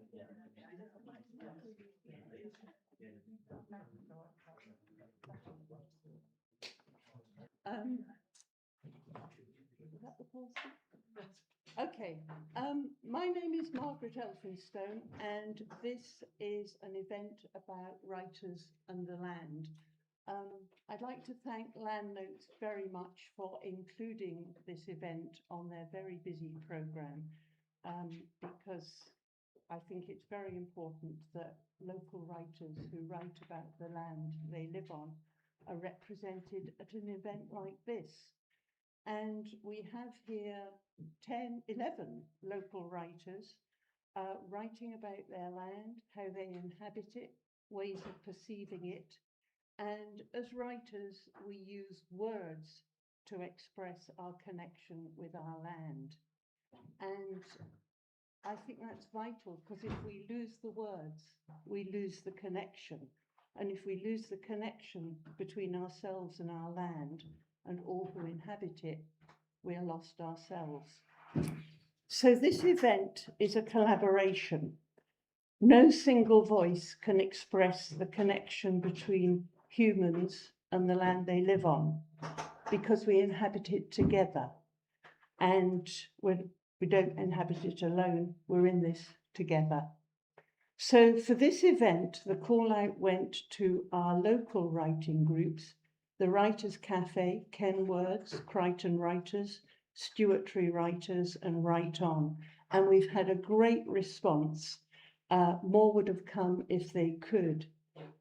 Is that the person? Okay, my name is Margaret Elphinstone, and this is an event about writers and the land. I'd like to thank Landnotes very much for including this event on their very busy programme, because I think it's very important that local writers who write about the land they live on are represented at an event like this. And we have here 11 local writers writing about their land, how they inhabit it, ways of perceiving it. And as writers, we use words to express our connection with our land. And I think that's vital, because if we lose the words, we lose the connection. And if we lose the connection between ourselves and our land and all who inhabit it, we are lost ourselves. So this event is a collaboration. No single voice can express the connection between humans and the land they live on, because we inhabit it together. And we don't inhabit it alone, we're in this together. So for this event, the call out went to our local writing groups, the Writers' Cafe, Kenwords, Crichton Writers, Stewartry Writers and WriteOn. And we've had a great response. More would have come if they could.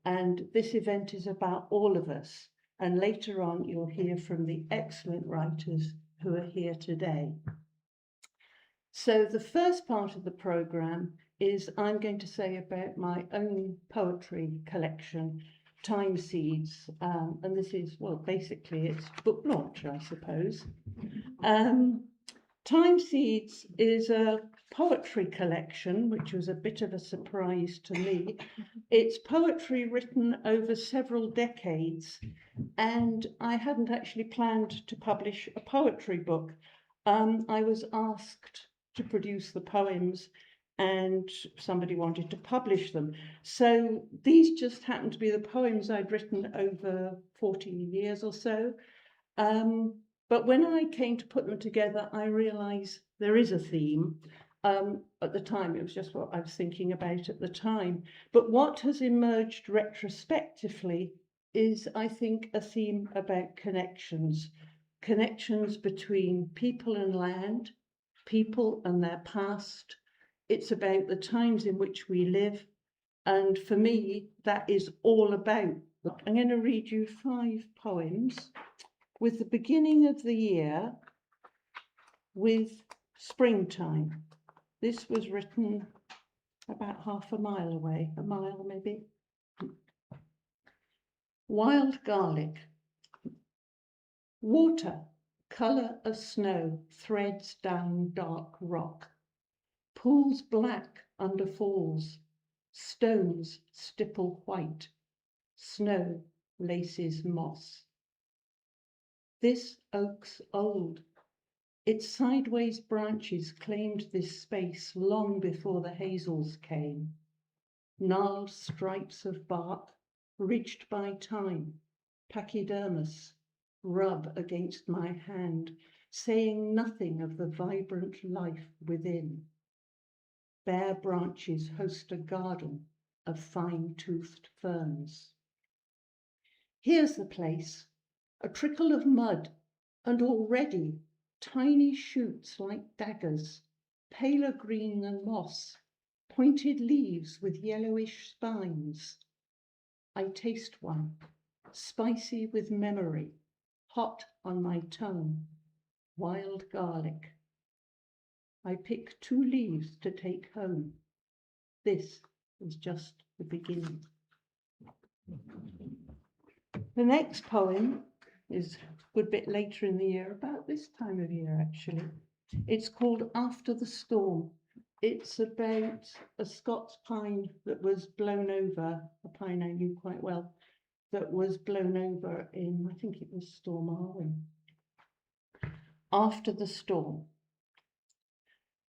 And this event is about all of us. And later on, you'll hear from the excellent writers who are here today. So the first part of the programme is I'm going to say about my own poetry collection, Time Seeds. And this is, well, basically it's book launch, I suppose. Time Seeds is a poetry collection, which was a bit of a surprise to me. It's poetry written over several decades, and I hadn't actually planned to publish a poetry book. I was asked to produce the poems, and somebody wanted to publish them. So these just happened to be the poems I'd written over 40 years or so. But when I came to put them together, I realised there is a theme. At the time, it was just what I was thinking about at the time. But what has emerged retrospectively is, I think, a theme about connections. Connections between people and land, people and their past. It's about the times in which we live. And for me, that is all about. I'm going to read you 5 poems. With the beginning of the year, with springtime. This was written about half a mile away, a mile maybe. Wild garlic. Water, colour of snow, threads down dark rock. Pools black under falls, stones stipple white, snow laces moss. This oak's old. Its sideways branches claimed this space long before the hazels came. Gnarled stripes of bark, reached by time, pachydermous, rub against my hand, saying nothing of the vibrant life within. Bare branches host a garden of fine-toothed ferns. Here's the place, a trickle of mud, and already tiny shoots like daggers, paler green than moss, pointed leaves with yellowish spines. I taste one, spicy with memory, hot on my tongue, wild garlic. I pick 2 leaves to take home. This is just the beginning. The next poem is a good bit later in the year, about this time of year actually. It's called After the Storm. It's about a Scots pine that was blown over, a pine I knew quite well, that was blown over in, I think it was Storm Arwen. After the storm.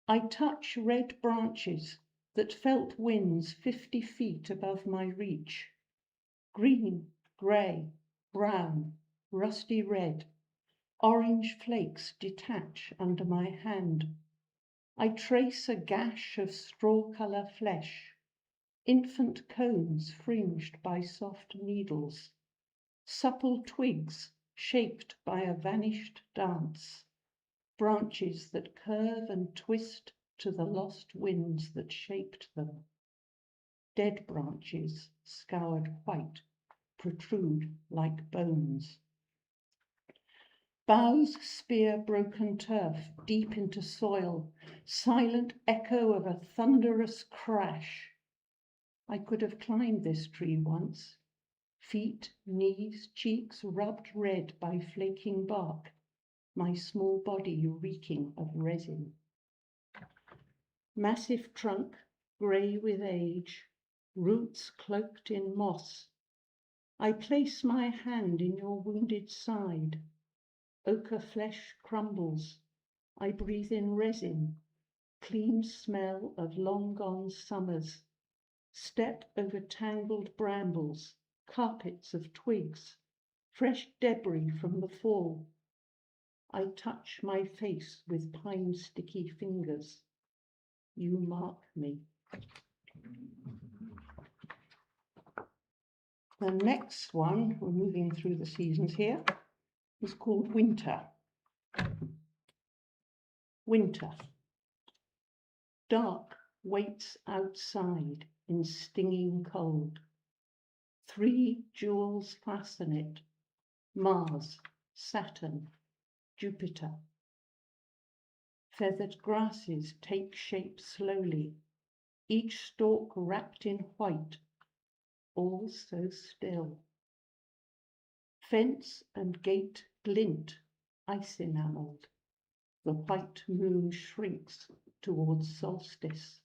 I touch red branches, that felt winds 50 feet above my reach. Green, grey, brown, rusty red, orange flakes detach under my hand. I trace a gash of straw-colour flesh, infant cones fringed by soft needles, supple twigs shaped by a vanished dance, branches that curve and twist to the lost winds that shaped them. Dead branches, scoured white, protrude like bones. Boughs spear broken turf deep into soil, silent echo of a thunderous crash. I could have climbed this tree once, feet, knees, cheeks rubbed red by flaking bark, my small body reeking of resin. Massive trunk, grey with age, roots cloaked in moss. I place my hand in your wounded side. Ochre flesh crumbles. I breathe in resin, clean smell of long-gone summers. Step over tangled brambles, carpets of twigs, fresh debris from the fall. I touch my face with pine-sticky fingers. You mark me. The next one, we're moving through the seasons here, is called Winter. Winter. Dark waits outside in stinging cold. 3 jewels fasten it: Mars, Saturn, Jupiter. Feathered grasses take shape slowly, each stalk wrapped in white, all so still. Fence and gate glint, ice enamelled. The white moon shrinks towards solstice.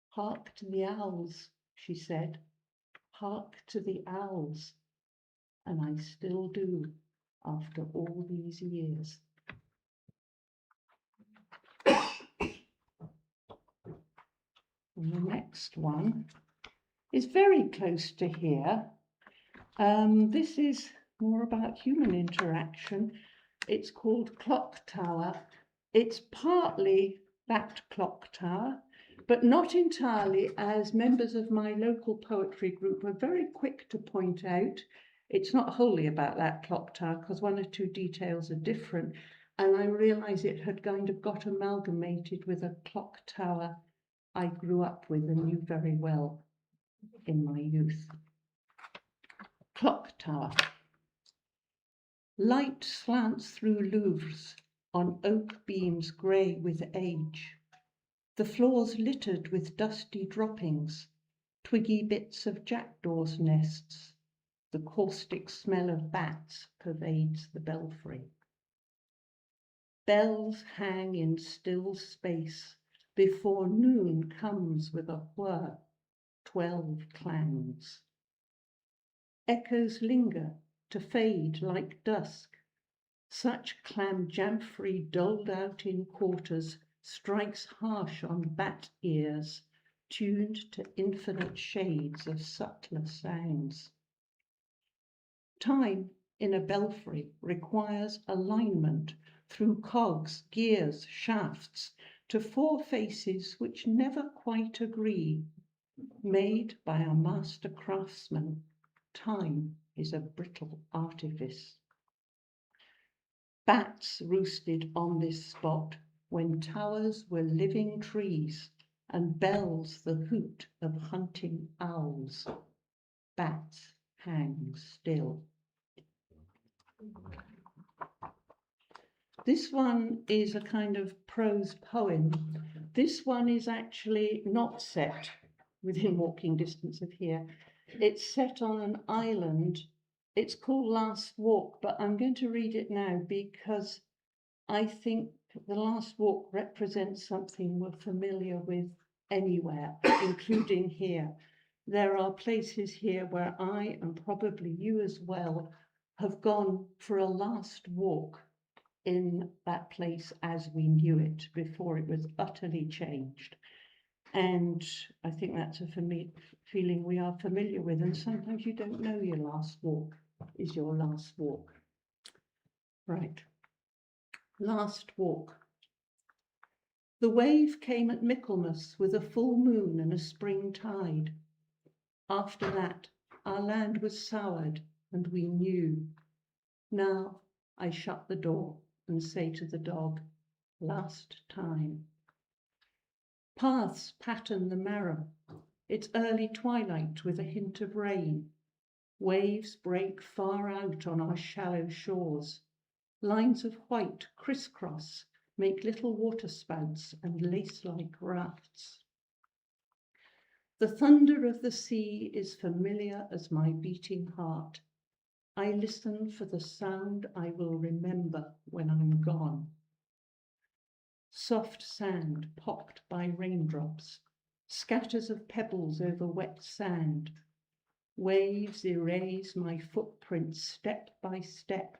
Hark to the owls, she said. Hark to the owls. And I still do after all these years. And the next one is very close to here. This is more about human interaction. It's called Clock Tower. It's partly that clock tower, but not entirely, as members of my local poetry group were very quick to point out. It's not wholly about that clock tower, because 1 or 2 details are different. And I realised it had kind of got amalgamated with a clock tower I grew up with and knew very well in my youth. Clock Tower. Light slants through louvres on oak beams grey with age. The floors littered with dusty droppings, twiggy bits of jackdaws' nests. The caustic smell of bats pervades the belfry. Bells hang in still space before noon comes with a whir. 12 clangs. Echoes linger to fade like dusk. Such clam-jamfrey doled out in quarters strikes harsh on bat ears, tuned to infinite shades of subtler sounds. Time in a belfry requires alignment through cogs, gears, shafts, to 4 faces which never quite agree. Made by a master craftsman, time is a brittle artifice. Bats roosted on this spot when towers were living trees and bells the hoot of hunting owls. Bats hang still. This one is a kind of prose poem. This one is actually not set within walking distance of here. It's set on an island. It's called Last Walk, but I'm going to read it now because I think the Last Walk represents something we're familiar with anywhere, including here. There are places here where I, and probably you as well, have gone for a last walk in that place as we knew it before it was utterly changed. And I think that's a feeling we are familiar with, and sometimes you don't know your last walk is your last walk. Right, last walk. The wave came at Michaelmas with a full moon and a spring tide. After that, our land was soured, and we knew. Now I shut the door and say to the dog, last time. Paths pattern the marrow. It's early twilight with a hint of rain. Waves break far out on our shallow shores. Lines of white crisscross make little waterspouts and lace-like rafts. The thunder of the sea is familiar as my beating heart. I listen for the sound I will remember when I'm gone. Soft sand pocked by raindrops, scatters of pebbles over wet sand. Waves erase my footprints step by step.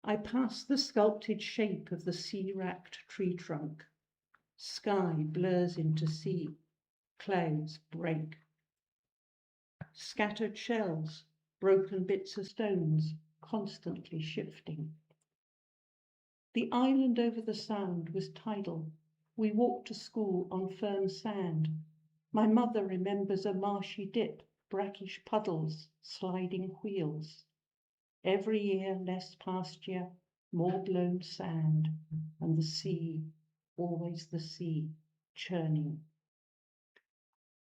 I pass the sculpted shape of the sea-racked tree trunk. Sky blurs into sea, clouds break. Scattered shells, broken bits of stones, constantly shifting. The island over the sound was tidal. We walked to school on firm sand. My mother remembers a marshy dip, brackish puddles, sliding wheels. Every year less pasture, more blown sand, and the sea, always the sea, churning.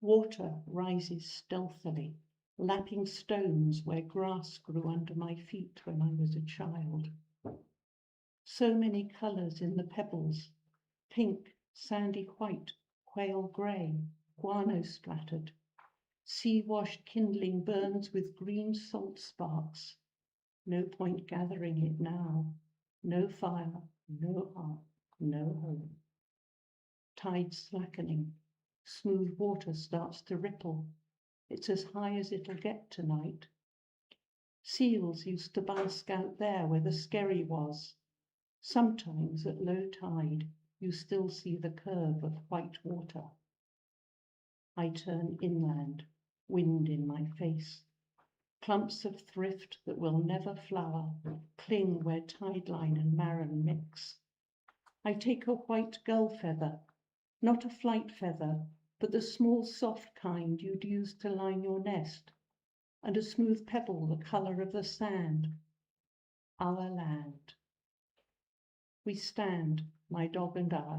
Water rises stealthily, lapping stones where grass grew under my feet when I was a child. So many colours in the pebbles, pink, sandy white, quail grey, guano splattered. Sea-washed kindling burns with green salt sparks. No point gathering it now. No fire, no hearth, no home. Tide slackening. Smooth water starts to ripple. It's as high as it'll get tonight. Seals used to bask out there where the skerry was. Sometimes at low tide, you still see the curve of white water. I turn inland, wind in my face. Clumps of thrift that will never flower cling where tideline and marron mix. I take a white gull feather, not a flight feather, but the small soft kind you'd use to line your nest, and a smooth pebble the colour of the sand. Our land. We stand, my dog and I,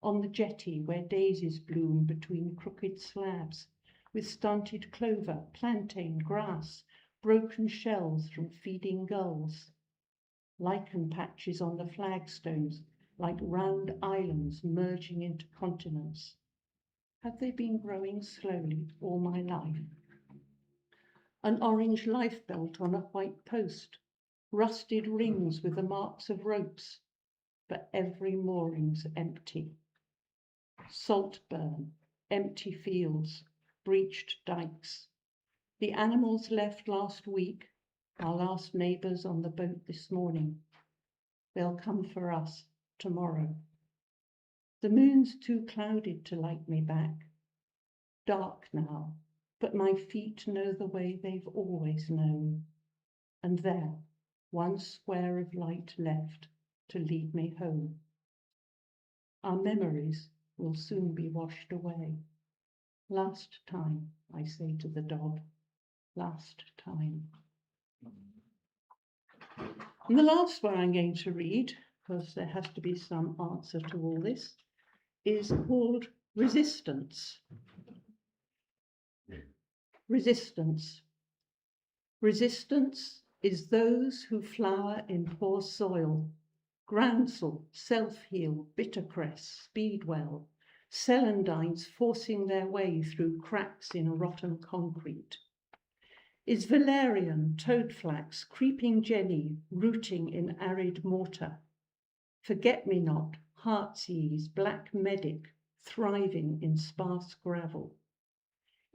on the jetty where daisies bloom between crooked slabs, with stunted clover, plantain, grass, broken shells from feeding gulls. Lichen patches on the flagstones, like round islands merging into continents. Have they been growing slowly all my life? An orange lifebelt on a white post, rusted rings with the marks of ropes, but every mooring's empty. Saltburn, empty fields, breached dikes. The animals left last week, our last neighbours on the boat this morning. They'll come for us tomorrow. The moon's too clouded to light me back. Dark now, but my feet know the way they've always known. And there, one square of light left to lead me home. Our memories will soon be washed away. Last time, I say to the dog, last time. And the last one I'm going to read, because there has to be some answer to all this, is called Resistance. Resistance. Resistance is those who flower in poor soil, groundsel, self-heal, bittercress, speedwell, celandines forcing their way through cracks in rotten concrete. Is valerian, toadflax, creeping jenny, rooting in arid mortar. Forget-me-not, heartsease, black medic, thriving in sparse gravel.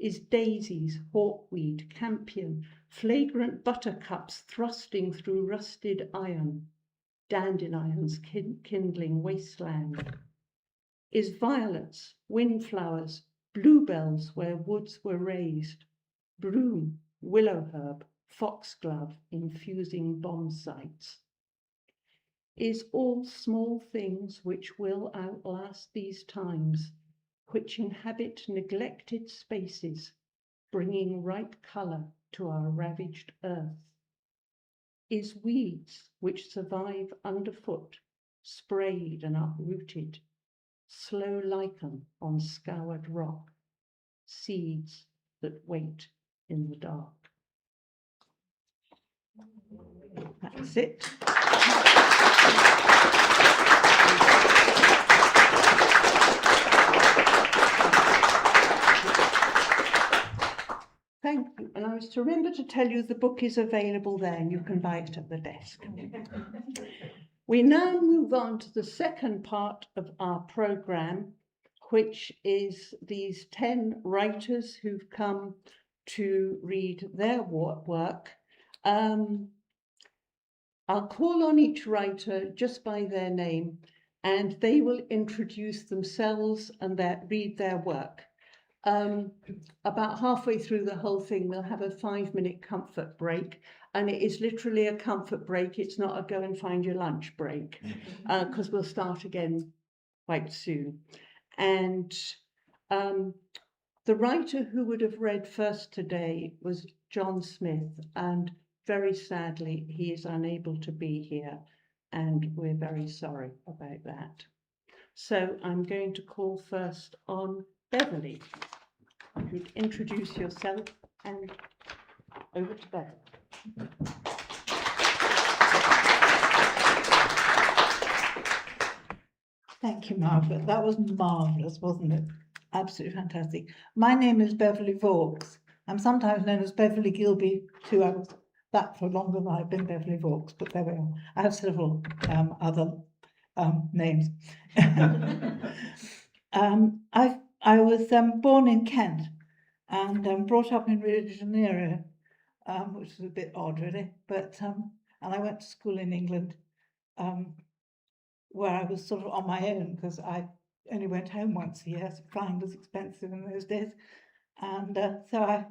Is daisies, hawkweed, campion, flagrant buttercups thrusting through rusted iron, dandelions kindling wasteland. is violets, windflowers, bluebells where woods were raised, broom, willow herb, foxglove infusing bomb sites. Is all small things which will outlast these times, which inhabit neglected spaces, bringing right colour to our ravaged earth. Is weeds which survive underfoot, sprayed and uprooted, slow lichen on scoured rock, seeds that wait in the dark. That's it. Thank you. And I was to remember to tell you the book is available there and you can buy it at the desk. We now move on to the second part of our programme, which is these 10 writers who've come to read their work. I'll call on each writer just by their name, and they will introduce themselves and read their work. About halfway through the whole thing, we'll have a 5-minute comfort break, and it is literally a comfort break. It's not a go and find your lunch break, because we'll start again quite soon. And the writer who would have read first today was John Smith, and very sadly, he is unable to be here, and we're very sorry about that. So I'm going to call first on Beverly. You'd introduce yourself and over to Beverly. Thank you, Margaret. That was marvellous, wasn't it? Absolutely fantastic. My name is Beverly Vaux. I'm sometimes known as Beverly Gilby too. I was that for longer than I've been Beverly Vaux, but there we are. I have several other names. I was born in Kent and brought up in Rio de Janeiro, which is a bit odd, really. But and I went to school in England, where I was sort of on my own because I only went home once a year. So flying was expensive in those days, and so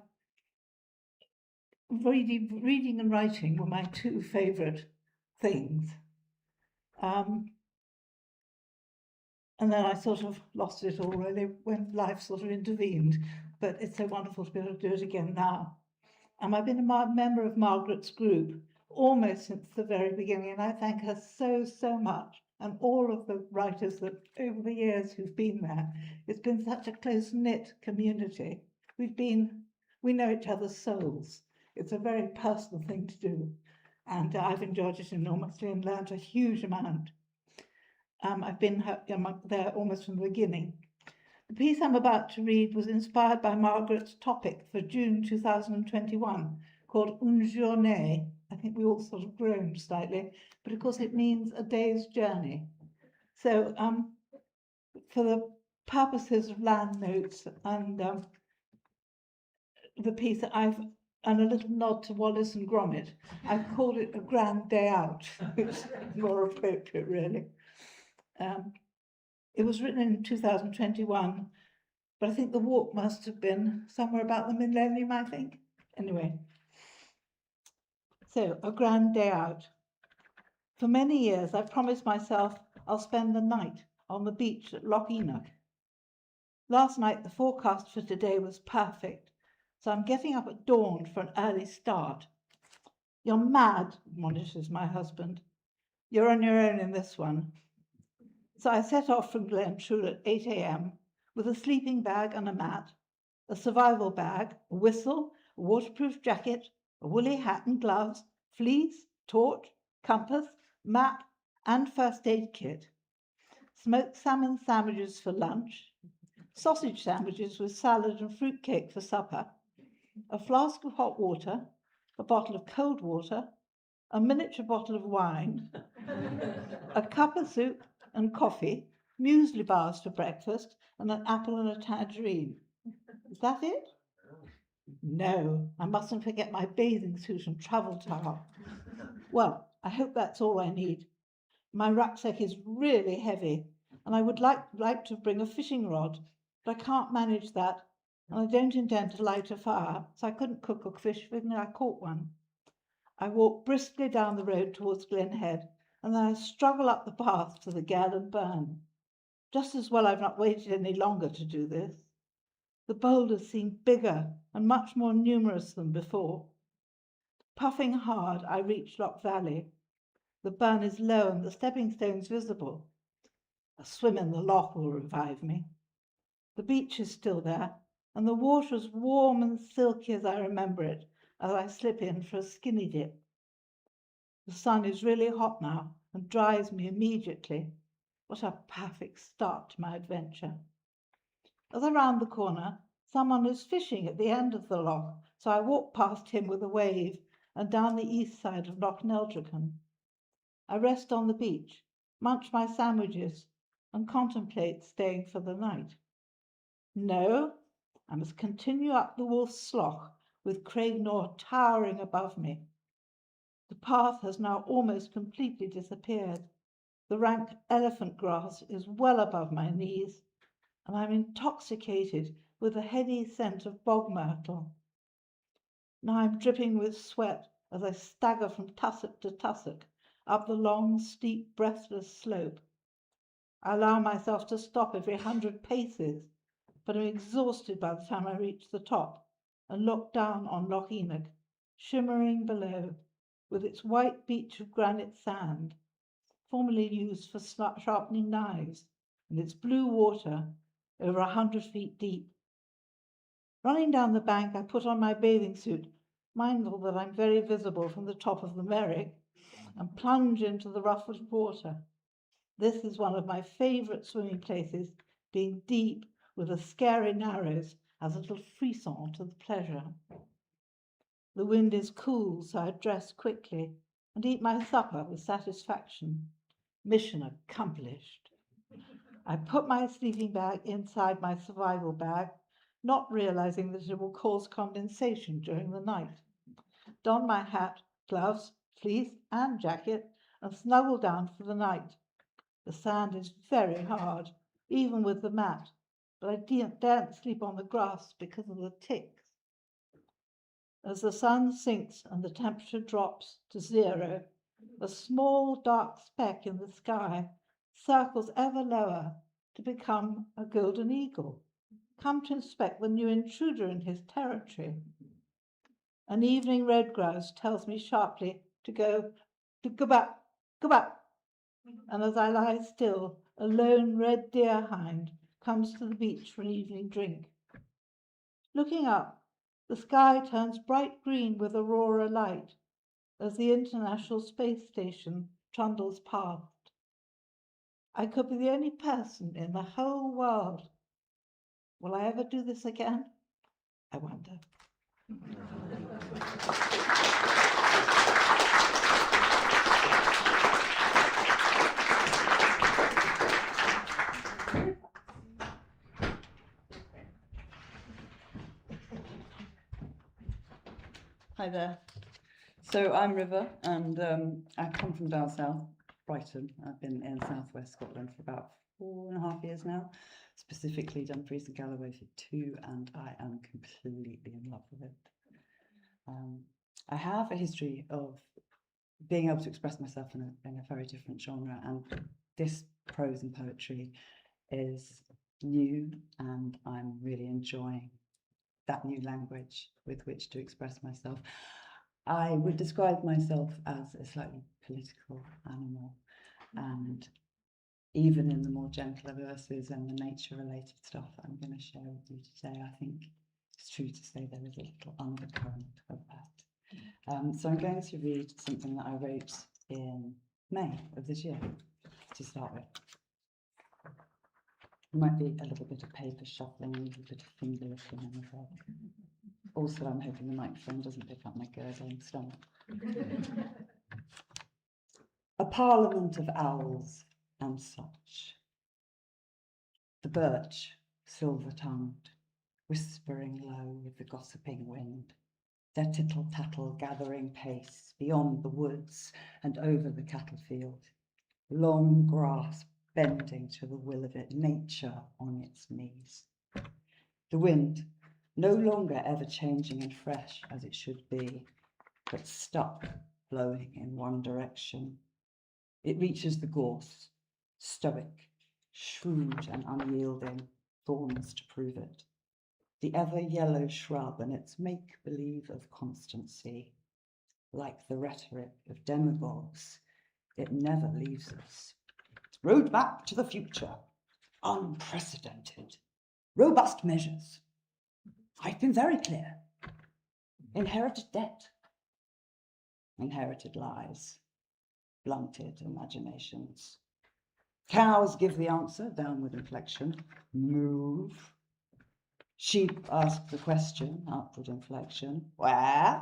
reading and writing were my two favourite things. And then I sort of lost it all really when life sort of intervened. But it's so wonderful to be able to do it again now. And I've been a member of Margaret's group almost since the very beginning, and I thank her so much, and all of the writers that over the years who've been there. It's been such a close-knit community. We know each other's souls. It's a very personal thing to do, and I've enjoyed it enormously and learned a huge amount. I've been there almost from the beginning. The piece I'm about to read was inspired by Margaret's topic for June 2021, called Une journée. I think we all sort of groaned slightly, but of course it means a day's journey. So for the purposes of land notes and the piece, and a little nod to Wallace and Gromit, I've called it a grand day out, which is more appropriate, really. It was written in 2021, but I think the walk must have been somewhere about the millennium, I think. Anyway, so a grand day out. For many years, I've promised myself I'll spend the night on the beach at Loch Enoch. Last night, the forecast for today was perfect, so I'm getting up at dawn for an early start. You're mad, admonishes my husband. You're on your own in this one. So I set off from Glentrool at 8 a.m. with a sleeping bag and a mat, a survival bag, a whistle, a waterproof jacket, a woolly hat and gloves, fleece, torch, compass, map, and first aid kit. Smoked salmon sandwiches for lunch, sausage sandwiches with salad and fruitcake for supper, a flask of hot water, a bottle of cold water, a miniature bottle of wine, a cup of soup and coffee, muesli bars for breakfast, and an apple and a tangerine. Is that it? No, I mustn't forget my bathing suit and travel towel. Well, I hope that's all I need. My rucksack is really heavy, and I would like to bring a fishing rod, but I can't manage that, and I don't intend to light a fire, so I couldn't cook a fish when I caught one. I walk briskly down the road towards Glen Head, and then I struggle up the path to the Gall and Burn. Just as well I've not waited any longer to do this. The boulders seem bigger and much more numerous than before. Puffing hard, I reach Loch Valley. The burn is low and the stepping stones visible. A swim in the loch will revive me. The beach is still there, and the water as warm and silky as I remember it as I slip in for a skinny dip. The sun is really hot now and dries me immediately. What a perfect start to my adventure. As I round the corner, someone is fishing at the end of the loch, so I walk past him with a wave and down the east side of Loch Neldrican. I rest on the beach, munch my sandwiches, and contemplate staying for the night. No, I must continue up the Wolf's Slough with Craignor towering above me. The path has now almost completely disappeared. The rank elephant grass is well above my knees, and I'm intoxicated with the heady scent of bog myrtle. Now I'm dripping with sweat as I stagger from tussock to tussock up the long, steep, breathless slope. I allow myself to stop every 100 paces, but am exhausted by the time I reach the top and look down on Loch Enoch, shimmering below, with its white beach of granite sand, formerly used for sharpening knives, and its blue water over 100 feet deep. Running down the bank, I put on my bathing suit, mindful that I'm very visible from the top of the Merrick, and plunge into the ruffled water. This is one of my favourite swimming places, being deep with the scary narrows as a little frisson to the pleasure. The wind is cool, so I dress quickly and eat my supper with satisfaction. Mission accomplished. I put my sleeping bag inside my survival bag, not realizing that it will cause condensation during the night. Don my hat, gloves, fleece, and jacket, and snuggle down for the night. The sand is very hard, even with the mat, but I daren't sleep on the grass because of the ticks. As the sun sinks and the temperature drops to 0, a small dark speck in the sky circles ever lower to become a golden eagle, come to inspect the new intruder in his territory. An evening red grouse tells me sharply to go back, go back. And as I lie still, a lone red deer hind comes to the beach for an evening drink. Looking up, the sky turns bright green with aurora light as the International Space Station trundles past. I could be the only person in the whole world. Will I ever do this again? I wonder. Hi there. So I'm River, and I come from down south, Brighton. I've been in southwest Scotland for about 4.5 years now, specifically Dumfries and Galloway for 2, and I am completely in love with it. I have a history of being able to express myself in a very different genre, and this prose and poetry is new, and I'm really enjoying that new language with which to express myself. I would describe myself as a slightly political animal, and even in the more gentler verses and the nature-related stuff that I'm going to share with you today, I think it's true to say there is a little undercurrent of that. So I'm going to read something that I wrote in May of this year to start with. There might be a little bit of paper shuffling, a little bit of finger lifting in the head. Also, I'm hoping the microphone doesn't pick up my gurgling stomach. A parliament of owls and such. The birch, silver-tongued, whispering low with the gossiping wind, their tittle-tattle gathering pace beyond the woods and over the cattle field. Long grass bending to the will of it, nature on its knees. The wind, no longer ever changing and fresh as it should be, but stuck, blowing in one direction. It reaches the gorse, stoic, shrewd and unyielding, thorns to prove it. The ever-yellow shrub and its make-believe of constancy. Like the rhetoric of demagogues, it never leaves us. Roadmap to the future, unprecedented, robust measures. I've been very clear. Inherited debt, inherited lies, blunted imaginations. Cows give the answer, downward inflection, move. Sheep ask the question, upward inflection, where?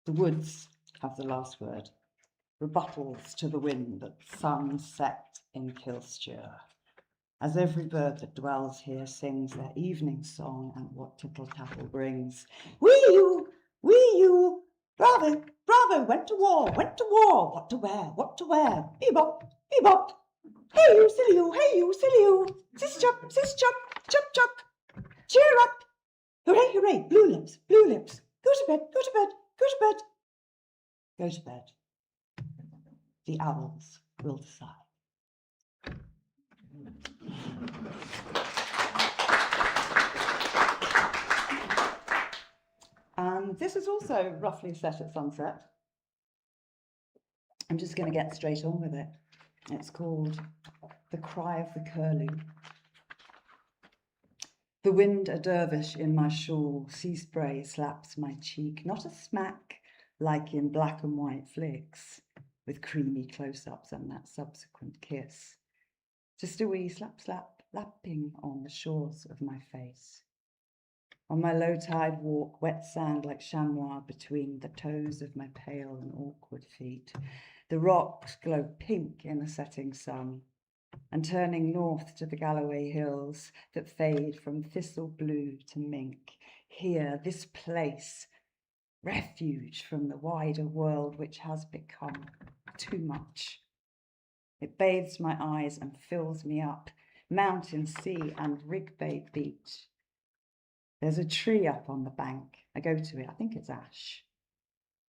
The woods have the last word, rebuttals to the wind at sunset in Kilsture, as every bird that dwells here sings their evening song and what tittle-tattle brings. Wee you, bravo, bravo, went to war, what to wear, bebop, bebop. Hey you, silly you, sis chup, chup, chup. Cheer up, hooray, hooray, blue lips, go to bed, go to bed, go to bed. Go to bed. The owls will decide. And this is also roughly set at sunset. I'm just going to get straight on with it. It's called The Cry of the Curlew. The wind a dervish in my shawl, sea spray slaps my cheek, not a smack like in black and white flicks, with creamy close-ups and that subsequent kiss. Just a wee slap, slap, lapping on the shores of my face. On my low-tide walk, wet sand like chamois between the toes of my pale and awkward feet. The rocks glow pink in the setting sun, and turning north to the Galloway hills that fade from thistle blue to mink. Here, this place, refuge from the wider world which has become too much. It bathes my eyes and fills me up, mountain, sea and rigbait beach. There's a tree up on the bank. I go to it, I think it's ash.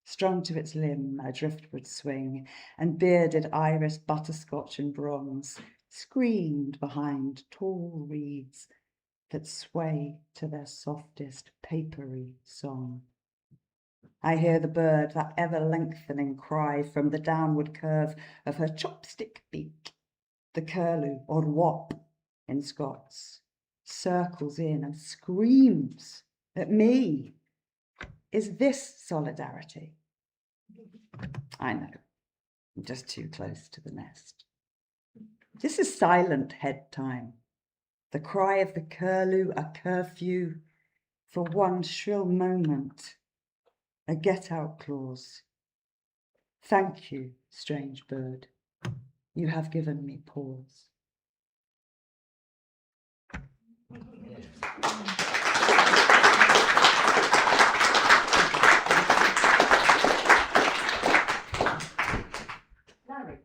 Strung to its limb, a driftwood swing, and bearded iris, butterscotch and bronze, screened behind tall reeds that sway to their softest papery song. I hear the bird, that ever-lengthening cry from the downward curve of her chopstick beak. The curlew, or wop in Scots, circles in and screams at me. Is this solidarity? I know, I'm just too close to the nest. This is silent head time. The cry of the curlew, a curfew for one shrill moment, a get-out clause. Thank you, strange bird. You have given me pause. Larry.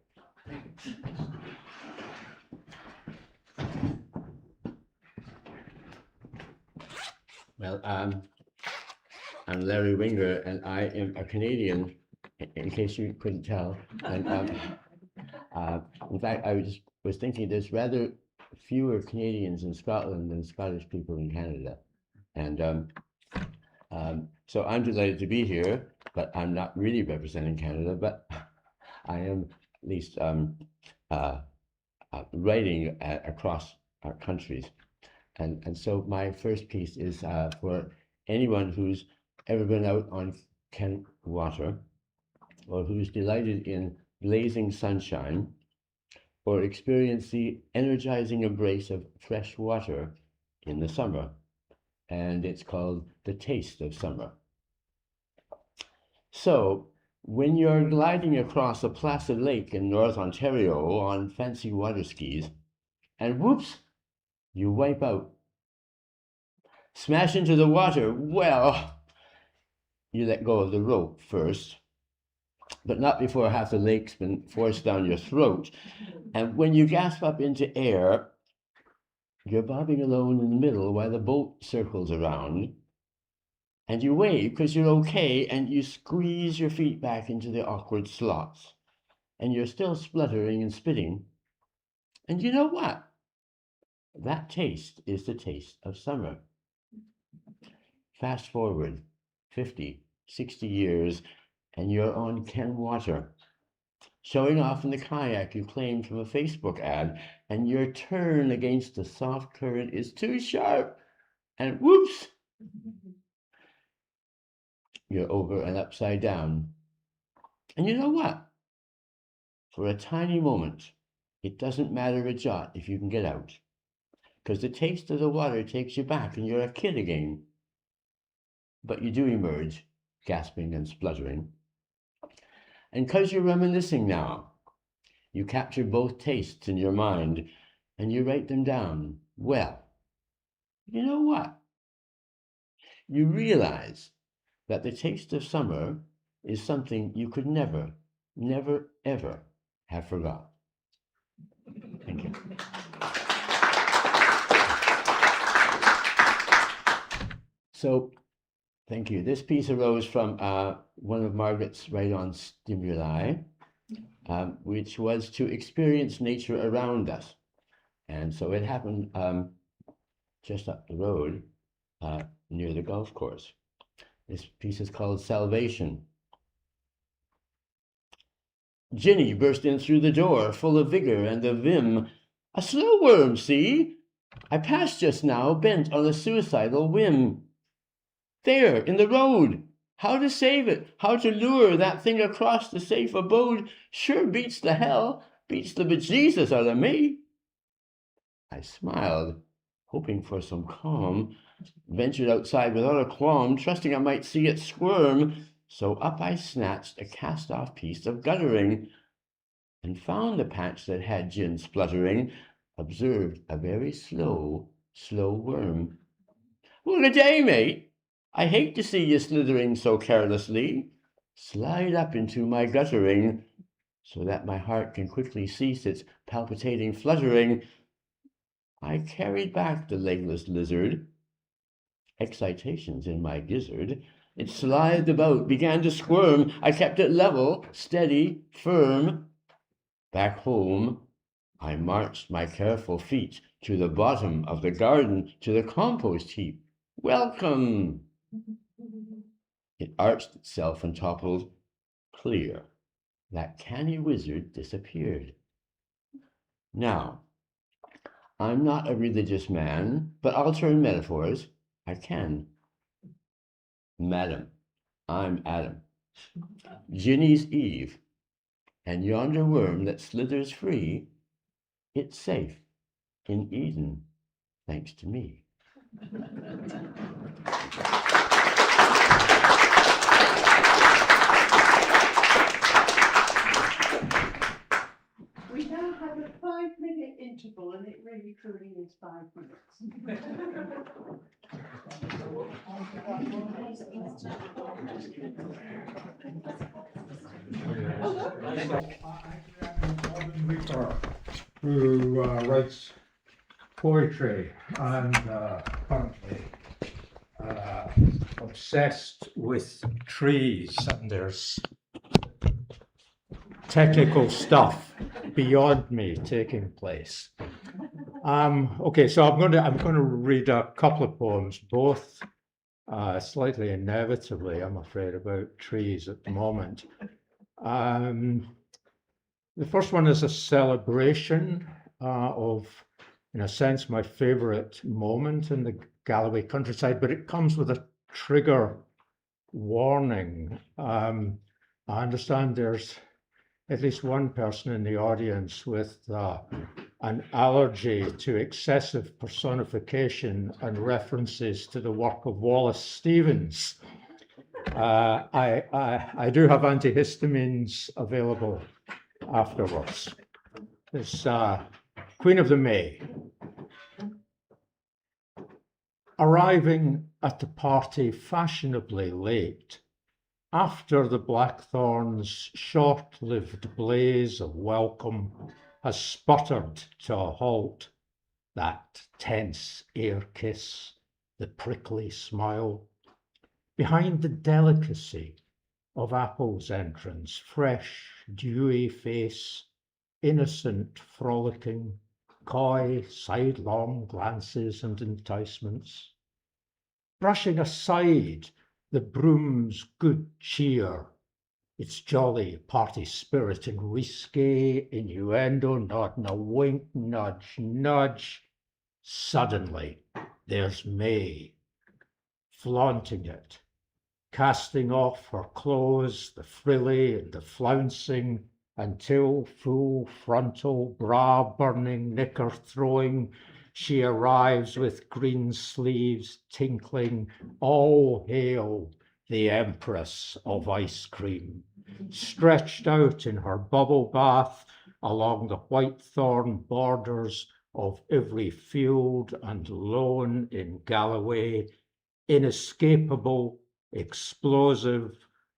Well, I'm Larry Winger, and I am a Canadian, in case you couldn't tell. And in fact, I was thinking there's rather fewer Canadians in Scotland than Scottish people in Canada. And so I'm delighted to be here, but I'm not really representing Canada, but I am at least writing across our countries. And so my first piece is for anyone who's ever been out on Kent water, or who's delighted in blazing sunshine, or experienced the energizing embrace of fresh water in the summer. And it's called The Taste of Summer. So, when you're gliding across a placid lake in North Ontario on fancy water skis, and whoops, you wipe out. Smash into the water, well, you let go of the rope first. but not before half the lake's been forced down your throat. And when you gasp up into air, you're bobbing alone in the middle while the boat circles around. And you wave because you're okay, and you squeeze your feet back into the awkward slots. And you're still spluttering and spitting. And you know what? That taste is the taste of summer. Fast forward 50, 60 years, and you're on Ken Water, showing off in the kayak you claimed from a Facebook ad, and your turn against the soft current is too sharp, and whoops, you're over and upside down. And you know what? For a tiny moment, it doesn't matter a jot if you can get out, because the taste of the water takes you back and you're a kid again. But you do emerge, gasping and spluttering. And because you're reminiscing now, you capture both tastes in your mind and you write them down. Well, you know what? You realize that the taste of summer is something you could never, never, ever have forgotten. Thank you. So, thank you. This piece arose from one of Margaret's WriteOn stimuli, which was to experience nature around us. And so it happened just up the road near the golf course. This piece is called Salvation. Ginny burst in through the door, full of vigor and of vim. A slow worm, see? I passed just now, bent on a suicidal whim. There, in the road. How to save it, how to lure that thing across the safe abode, sure beats the hell, beats the bejesus out of me. I smiled, hoping for some calm, ventured outside without a qualm, trusting I might see it squirm. So up I snatched a cast-off piece of guttering, and found the patch that had Gin spluttering, observed a very slow, slow worm. Well, good day, mate. I hate to see you slithering so carelessly. Slide up into my guttering, so that my heart can quickly cease its palpitating fluttering. I carried back the legless lizard. Excitations in my gizzard. It slithed about, began to squirm. I kept it level, steady, firm. Back home, I marched my careful feet to the bottom of the garden, to the compost heap. Welcome! It arched itself and toppled clear. That canny wizard disappeared. Now, I'm not a religious man, but I'll turn metaphors. I can. Madam, I'm Adam. Ginny's Eve. And yonder worm that slithers free, it's safe in Eden, thanks to me. We now have a 5-minute interval, and it really truly is 5 minutes. Who writes poetry and currently obsessed with trees, and there's technical stuff beyond me taking place. Okay, so I'm going to read a couple of poems, both slightly inevitably, I'm afraid, about trees at the moment. The first one is a celebration of, in a sense, my favorite moment in the Galloway countryside, but it comes with a trigger warning. I understand there's at least one person in the audience with an allergy to excessive personification and references to the work of Wallace Stevens. I do have antihistamines available afterwards. It's Queen of the May. Arriving at the party fashionably late, after the blackthorn's short-lived blaze of welcome has sputtered to a halt, that tense air kiss, the prickly smile, behind the delicacy of Apple's entrance, fresh, dewy face, innocent, frolicking, coy, sidelong glances and enticements, brushing aside the broom's good cheer, its jolly party spirit and risque innuendo, nod and a wink, nudge, nudge. Suddenly, there's May, flaunting it, casting off her clothes, the frilly and the flouncing, until full frontal, bra-burning, knicker-throwing, she arrives with green sleeves tinkling, all hail the Empress of ice cream, stretched out in her bubble bath along the whitethorn borders of every field and lawn in Galloway, inescapable, explosive,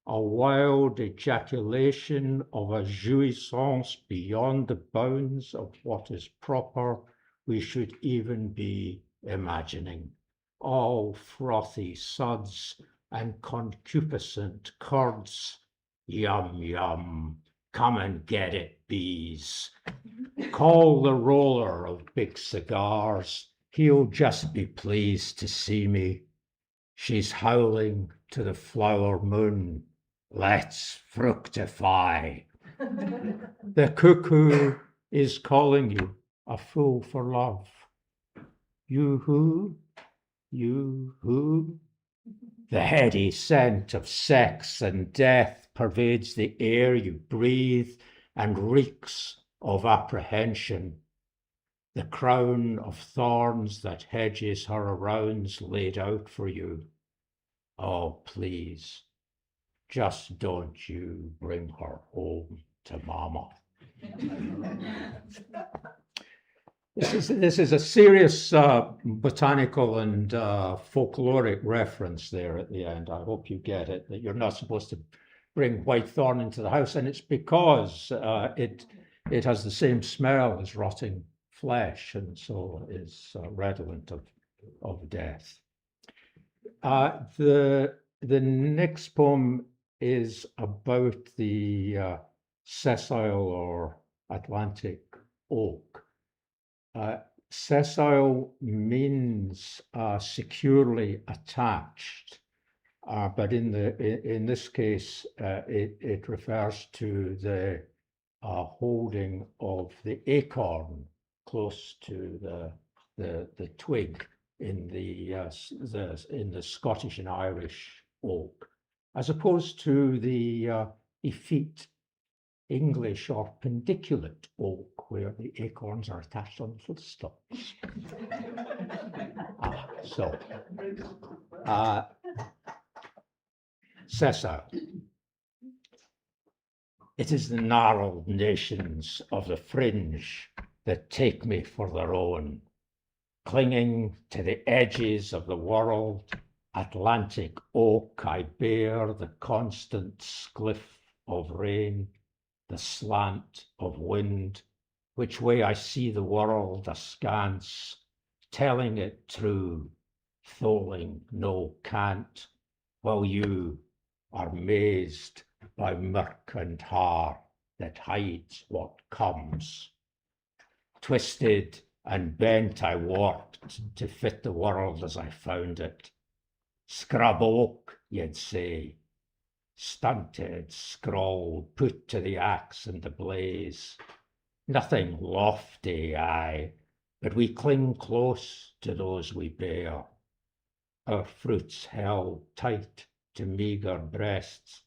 a wild ejaculation of a jouissance beyond the bounds of what is proper we should even be imagining. All frothy suds and concupiscent curds. Yum, yum. Come and get it, bees. Call the roller of big cigars. He'll just be pleased to see me. She's howling to the flower moon. Let's fructify. The cuckoo is calling you a fool for love. You who? You who? The heady scent of sex and death pervades the air you breathe and reeks of apprehension. The crown of thorns that hedges her around's laid out for you. Oh, please, just don't you bring her home to Mama. This is a serious botanical and folkloric reference there at the end. I hope you get it, that you're not supposed to bring whitethorn into the house, and it's because it has the same smell as rotting flesh, and so is redolent of death. The next poem is about the sessile or Atlantic oak. Sessile means securely attached, but in this case, it refers to the holding of the acorn close to the twig in the Scottish and Irish oak, as opposed to the effete English or pendiculate oak, where the acorns are attached on little stalks. Sessile. It is the gnarled nations of the fringe that take me for their own, clinging to the edges of the world. Atlantic oak, I bear the constant spliff of rain, the slant of wind, which way I see the world askance, telling it true, tholing no cant, while you are mazed by murk and har that hides what comes. Twisted and bent I warped to fit the world as I found it. Scrub oak, you'd say, stunted, scrawled, put to the axe and the blaze. Nothing lofty, aye, but we cling close to those we bear, our fruits held tight to meagre breasts,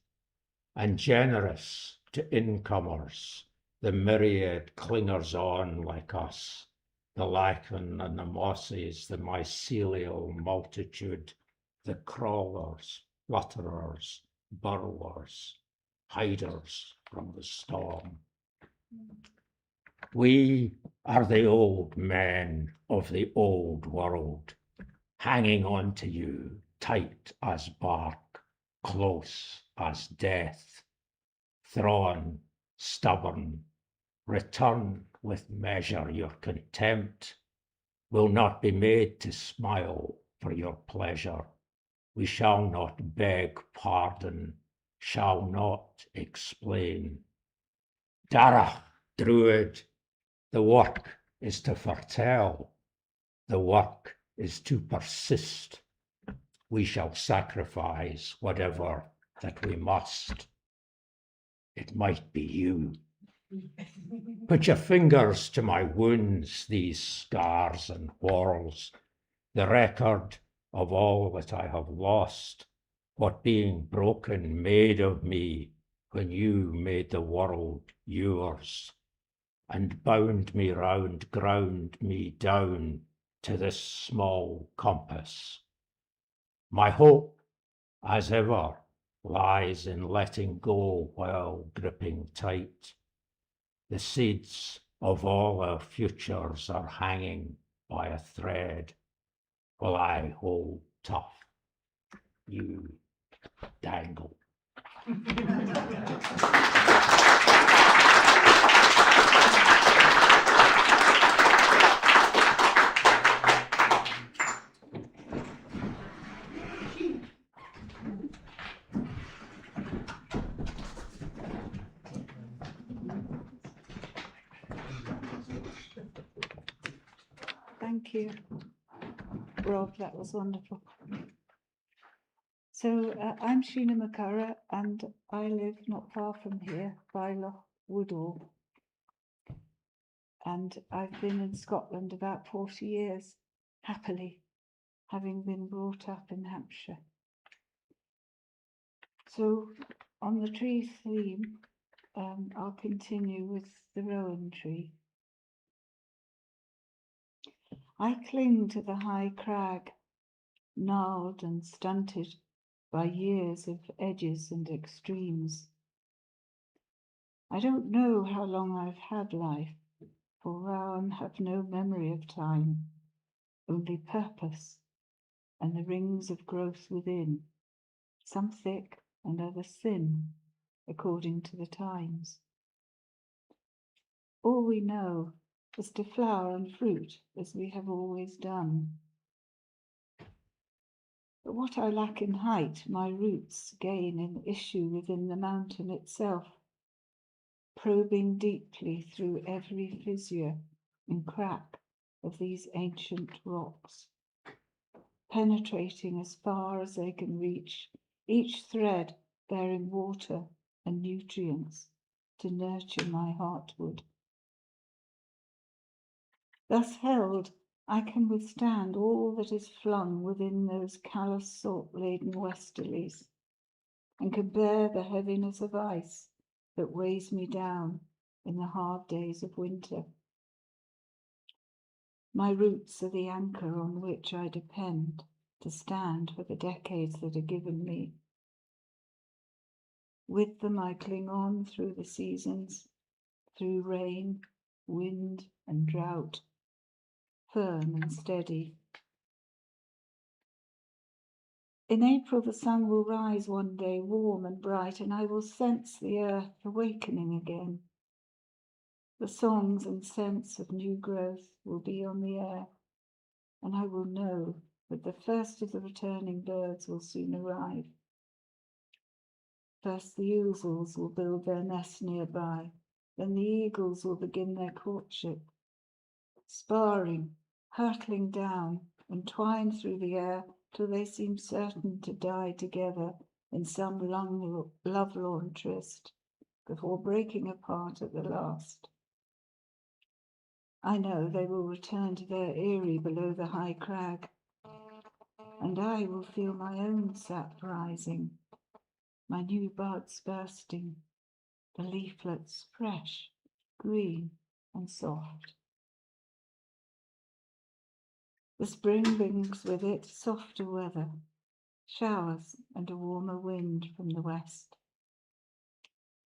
and generous to incomers, the myriad clingers on like us, the lichen and the mosses, the mycelial multitude, the crawlers, flutterers, burrowers, hiders from the storm. We are the old men of the old world, hanging on to you tight as bark, close as death. Thrawn, stubborn, return with measure your contempt. Will not be made to smile for your pleasure. We shall not beg pardon, shall not explain. Darach, Druid, the work is to foretell, the work is to persist. We shall sacrifice whatever that we must. It might be you. Put your fingers to my wounds, these scars and whorls, the record of all that I have lost, what being broken made of me when you made the world yours, and bound me round, ground me down to this small compass. My hope, as ever, lies in letting go while gripping tight. The seeds of all our futures are hanging by a thread, while I hold tough, you dangle. Thank you, Rob, that was wonderful. So I'm Sheena McCurra and I live not far from here by Loch Woodall. And I've been in Scotland about 40 years, happily, having been brought up in Hampshire. So on the tree theme, I'll continue with the rowan tree. I cling to the high crag, gnarled and stunted by years of edges and extremes. I don't know how long I've had life, for rowan have no memory of time, only purpose and the rings of growth within, some thick and others thin, according to the times. All we know is to flower and fruit as we have always done. But what I lack in height, my roots gain in issue within the mountain itself, probing deeply through every fissure and crack of these ancient rocks, penetrating as far as they can reach, each thread bearing water and nutrients to nurture my heartwood. Thus held, I can withstand all that is flung within those callous salt-laden westerlies, and can bear the heaviness of ice that weighs me down in the hard days of winter. My roots are the anchor on which I depend to stand for the decades that are given me. With them I cling on through the seasons, through rain, wind and drought, firm and steady. In April the sun will rise one day warm and bright, and I will sense the earth awakening again. The songs and scents of new growth will be on the air, and I will know that the first of the returning birds will soon arrive. First the ouzels will build their nest nearby, then the eagles will begin their courtship, sparring, hurtling down, and twine through the air till they seem certain to die together in some long love-lorn tryst, before breaking apart at the last. I know they will return to their eyrie below the high crag, and I will feel my own sap rising, my new buds bursting, the leaflets fresh, green and soft. The spring brings with it softer weather, showers and a warmer wind from the west.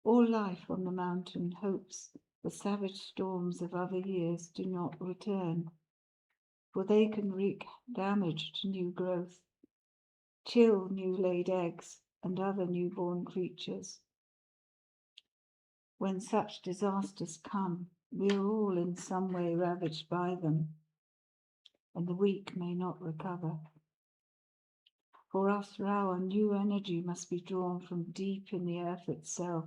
All life on the mountain hopes the savage storms of other years do not return, for they can wreak damage to new growth, chill new laid eggs, and other newborn creatures. When such disasters come, we are all in some way ravaged by them, and the weak may not recover. For after our new energy must be drawn from deep in the earth itself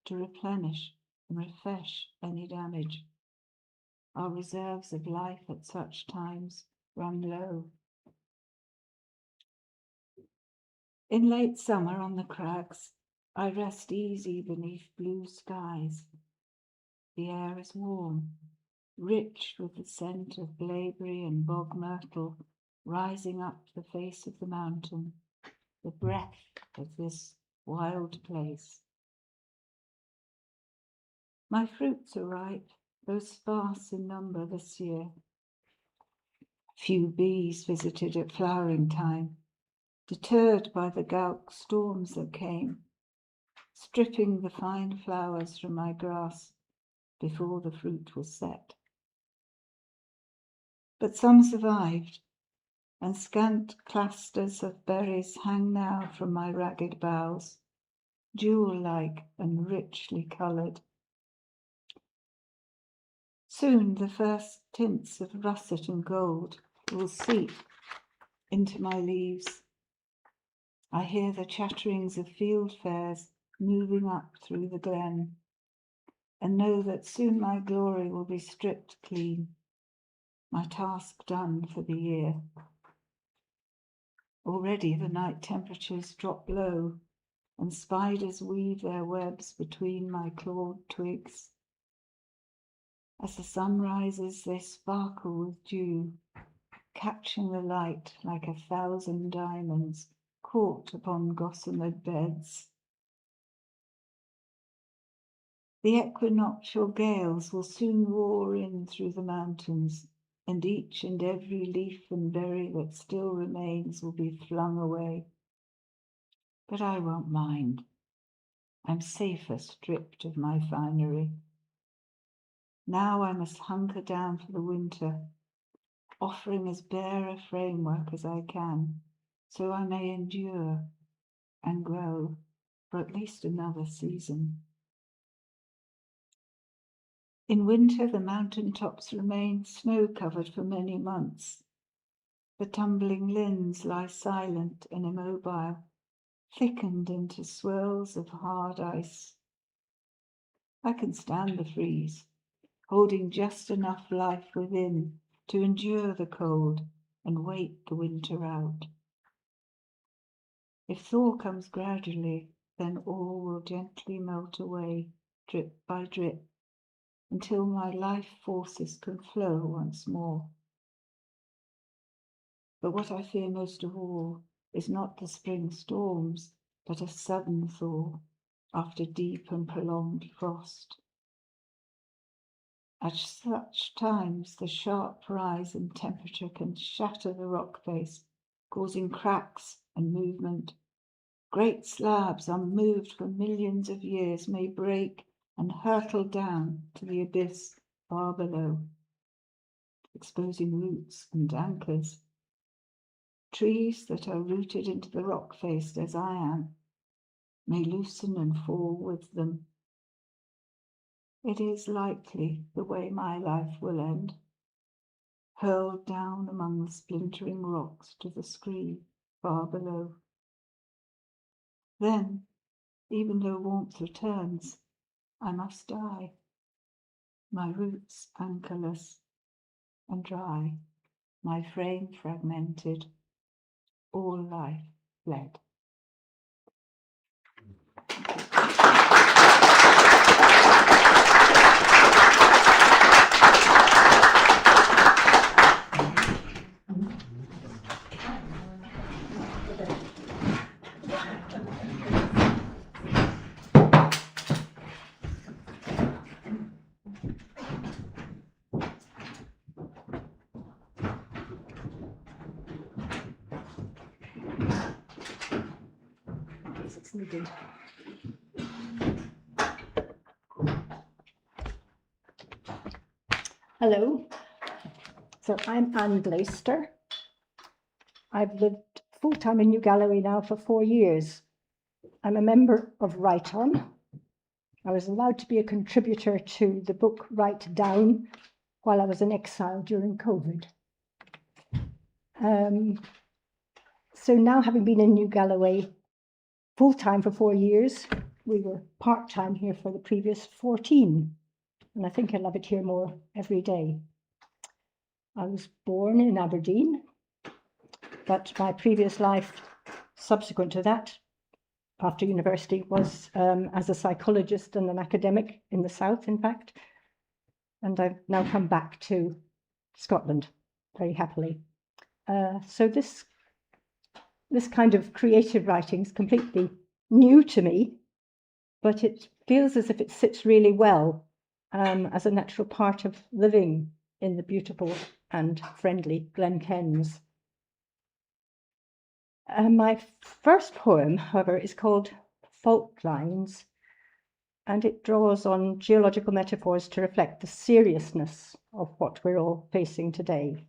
to replenish and refresh any damage. Our reserves of life at such times run low. In late summer on the crags, I rest easy beneath blue skies. The air is warm, rich with the scent of blaeberry and bog myrtle rising up the face of the mountain, the breath of this wild place. My fruits are ripe, though sparse in number this year. Few bees visited at flowering time, deterred by the gowk storms that came, stripping the fine flowers from my grass before the fruit was set. But some survived, and scant clusters of berries hang now from my ragged boughs, jewel-like and richly coloured. Soon the first tints of russet and gold will seep into my leaves. I hear the chatterings of fieldfares moving up through the glen, and know that soon my glory will be stripped clean, my task done for the year. Already the night temperatures drop low, and spiders weave their webs between my clawed twigs. As the sun rises, they sparkle with dew, catching the light like 1,000 diamonds caught upon gossamered beds. The equinoctial gales will soon roar in through the mountains, and each and every leaf and berry that still remains will be flung away. But I won't mind. I'm safer stripped of my finery. Now I must hunker down for the winter, offering as bare a framework as I can, so I may endure and grow for at least another season. In winter, the mountain tops remain snow-covered for many months. The tumbling linns lie silent and immobile, thickened into swirls of hard ice. I can stand the freeze, holding just enough life within to endure the cold and wait the winter out. If thaw comes gradually, then all will gently melt away, drip by drip, until my life forces can flow once more. But what I fear most of all is not the spring storms, but a sudden thaw after deep and prolonged frost. At such times, the sharp rise in temperature can shatter the rock face, causing cracks and movement. Great slabs, unmoved for millions of years, may break and hurtle down to the abyss far below, exposing roots and anchors. Trees that are rooted into the rock face as I am may loosen and fall with them. It is likely the way my life will end, hurled down among the splintering rocks to the scree far below. Then, even though warmth returns, I must die, my roots anchorless and dry, my frame fragmented, all life fled. Hello, so I'm Anne Glaister. I've lived full-time in New Galloway now for 4 years. I'm a member of WriteOn. I was allowed to be a contributor to the book Write Down while I was in exile during COVID. So now, having been in New Galloway full-time for 4 years, we were part-time here for the previous 14, and I think I love it here more every day. I was born in Aberdeen, but my previous life subsequent to that, after university, was as a psychologist and an academic in the south, in fact, and I've now come back to Scotland very happily. So this kind of creative writing is completely new to me, but it feels as if it sits really well as a natural part of living in the beautiful and friendly Glenkens. My first poem, however, is called Fault Lines, and it draws on geological metaphors to reflect the seriousness of what we're all facing today.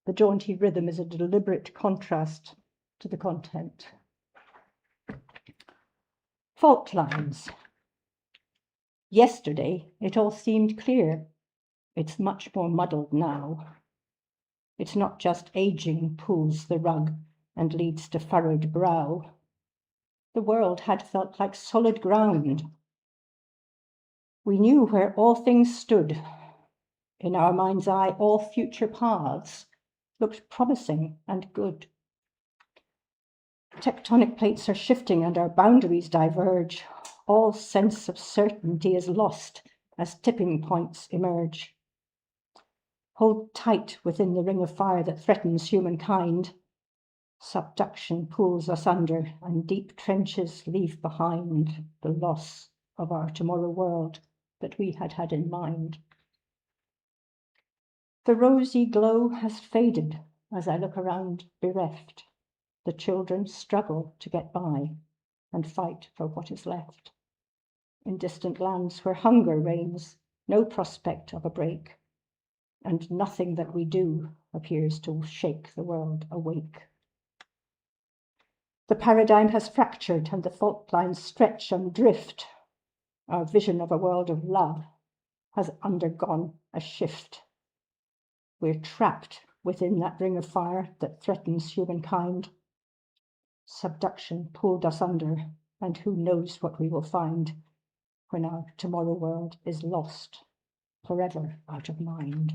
The jaunty rhythm is a deliberate contrast to the content. Fault lines. Yesterday, it all seemed clear. It's much more muddled now. It's not just aging pulls the rug and leads to furrowed brow. The world had felt like solid ground. We knew where all things stood. In our mind's eye, all future paths looked promising and good. Tectonic plates are shifting and our boundaries diverge. All sense of certainty is lost as tipping points emerge. Hold tight within the ring of fire that threatens humankind. Subduction pulls us under, and deep trenches leave behind the loss of our tomorrow world that we had had in mind. The rosy glow has faded as I look around bereft. The children struggle to get by and fight for what is left. In distant lands where hunger reigns, no prospect of a break, and nothing that we do appears to shake the world awake. The paradigm has fractured and the fault lines stretch and drift. Our vision of a world of love has undergone a shift. We're trapped within that ring of fire that threatens humankind. Subduction pulled us under, and who knows what we will find when our tomorrow world is lost, forever out of mind.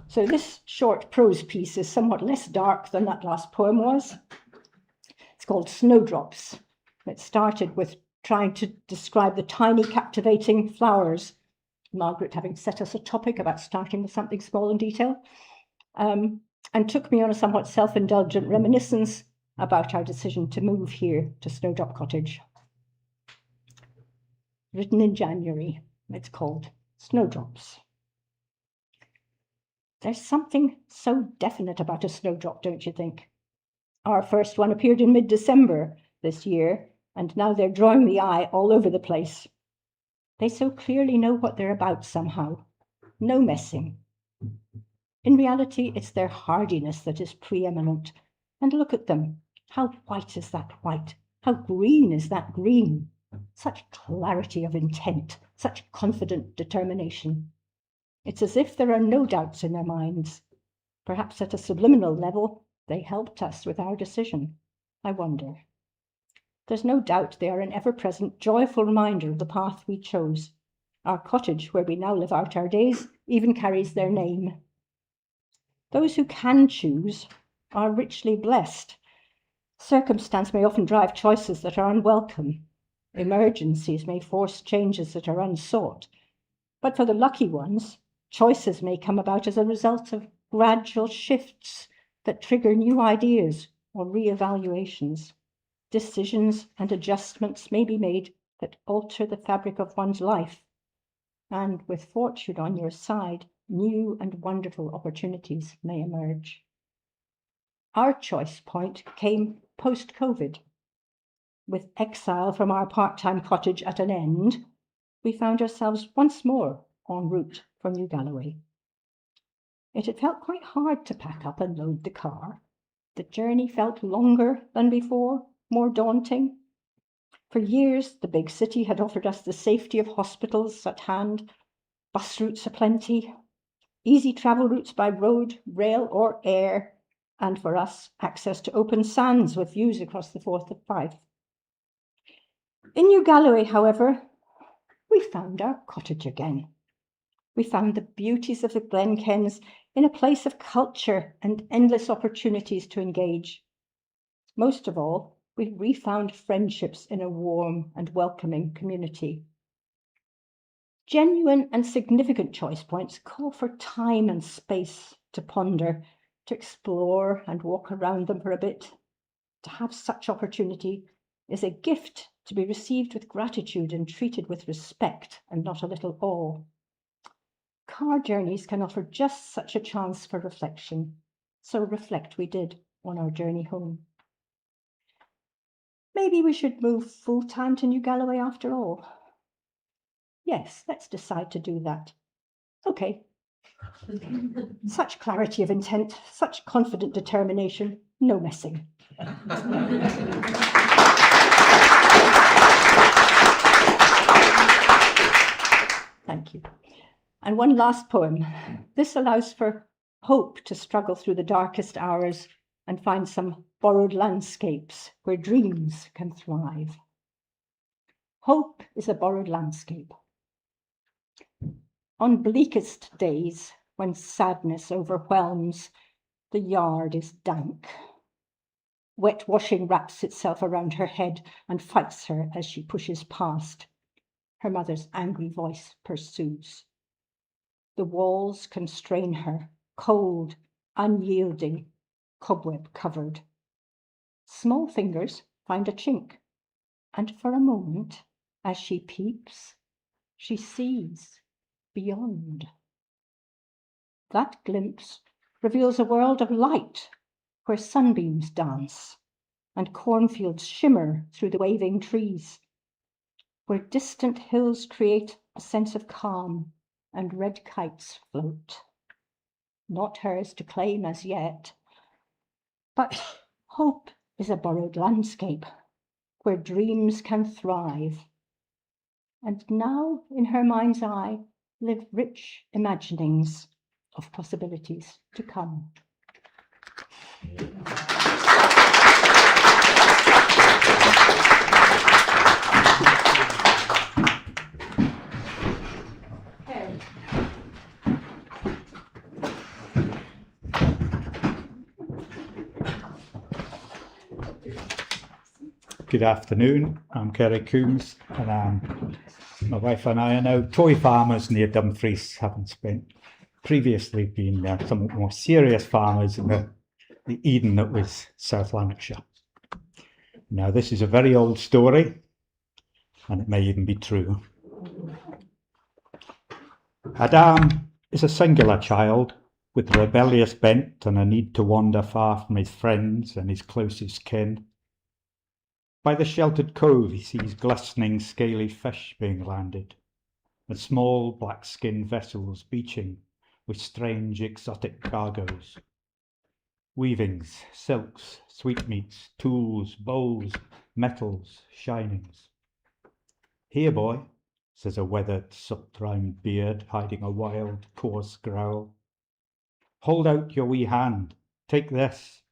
So this short prose piece is somewhat less dark than that last poem was. It's called Snowdrops. It started with trying to describe the tiny, captivating flowers, Margaret having set us a topic about starting with something small and detail, and took me on a somewhat self-indulgent reminiscence about our decision to move here to Snowdrop Cottage. Written in January, it's called Snowdrops. There's something so definite about a snowdrop, don't you think? Our first one appeared in mid-December this year, and now they're drawing the eye all over the place. They so clearly know what they're about somehow. No messing. In reality, it's their hardiness that is preeminent. And look at them. How white is that white? How green is that green? Such clarity of intent, such confident determination. It's as if there are no doubts in their minds. Perhaps at a subliminal level, they helped us with our decision. I wonder. There's no doubt they are an ever-present, joyful reminder of the path we chose. Our cottage, where we now live out our days, even carries their name. Those who can choose are richly blessed. Circumstance may often drive choices that are unwelcome. Emergencies may force changes that are unsought. But for the lucky ones, choices may come about as a result of gradual shifts that trigger new ideas or re-evaluations. Decisions and adjustments may be made that alter the fabric of one's life. And with fortune on your side, new and wonderful opportunities may emerge. Our choice point came post-COVID. With exile from our part-time cottage at an end, we found ourselves once more en route for New Galloway. It had felt quite hard to pack up and load the car. The journey felt longer than before, more daunting. For years, the big city had offered us the safety of hospitals at hand, bus routes aplenty, easy travel routes by road, rail or air, and for us, access to open sands with views across the Forth of Fife. In New Galloway, however, we found our cottage again. We found the beauties of the Glenkens in a place of culture and endless opportunities to engage. Most of all, we refound friendships in a warm and welcoming community. Genuine and significant choice points call for time and space to ponder, to explore and walk around them for a bit. To have such opportunity is a gift to be received with gratitude and treated with respect and not a little awe. Car journeys can offer just such a chance for reflection, so reflect we did on our journey home. Maybe we should move full-time to New Galloway after all. Yes, let's decide to do that. Okay. Such clarity of intent, such confident determination, no messing. Thank you. And one last poem. This allows for hope to struggle through the darkest hours and find some borrowed landscapes where dreams can thrive. Hope is a borrowed landscape. On bleakest days, when sadness overwhelms, the yard is dank. Wet washing wraps itself around her head and fights her as she pushes past. Her mother's angry voice pursues. The walls constrain her, cold, unyielding, cobweb-covered. Small fingers find a chink, and for a moment, as she peeps, she sees beyond. That glimpse reveals a world of light where sunbeams dance and cornfields shimmer through the waving trees, where distant hills create a sense of calm and red kites float. Not hers to claim as yet, but hope is a borrowed landscape where dreams can thrive. And now, in her mind's eye, live rich imaginings of possibilities to come. Good afternoon, I'm Kerry Coombs, and my wife and I are now toy farmers near Dumfries, having previously been somewhat more serious farmers in the Eden that was South Lanarkshire. Now, this is a very old story, and it may even be true. Adam is a singular child with a rebellious bent and a need to wander far from his friends and his closest kin. By the sheltered cove he sees glistening scaly fish being landed, and small black-skinned vessels beaching with strange exotic cargoes. Weavings, silks, sweetmeats, tools, bowls, metals, shinings. "Here, boy," says a weathered, soot-rimed beard hiding a wild, coarse growl. "Hold out your wee hand, take this."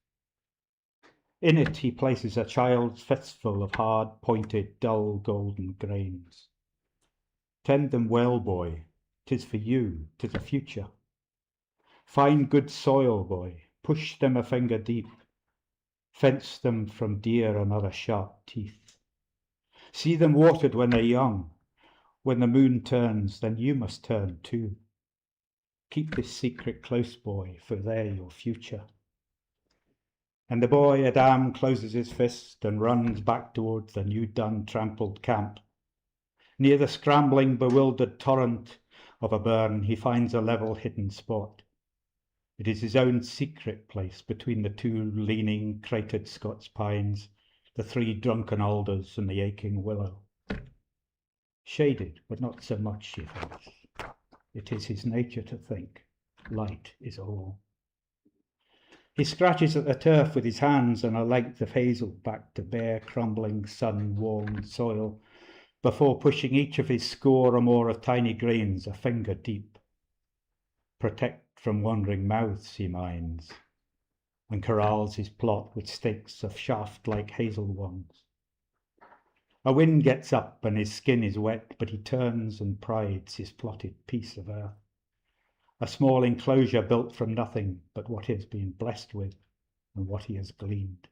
In it he places a child's fistful of hard, pointed, dull, golden grains. "Tend them well, boy, 'tis for you, 'tis a future. Find good soil, boy, push them a finger deep, fence them from deer and other sharp teeth. See them watered when they're young, when the moon turns, then you must turn too. Keep this secret close, boy, for they're your future." And the boy, Adam, closes his fist and runs back towards the new-done trampled camp. Near the scrambling, bewildered torrent of a burn, he finds a level hidden spot. It is his own secret place between the two leaning, cratered Scots pines, the three drunken alders and the aching willow. Shaded, but not so much, she thinks. It is his nature to think. Light is all. He scratches at the turf with his hands and a length of hazel back to bare, crumbling, sun-warmed soil, before pushing each of his score or more of tiny grains a finger deep. Protect from wandering mouths, he minds, and corrals his plot with stakes of shaft-like hazel wands. A wind gets up and his skin is wet, but he turns and prides his plotted piece of earth. A small enclosure built from nothing but what he has been blessed with and what he has gleaned.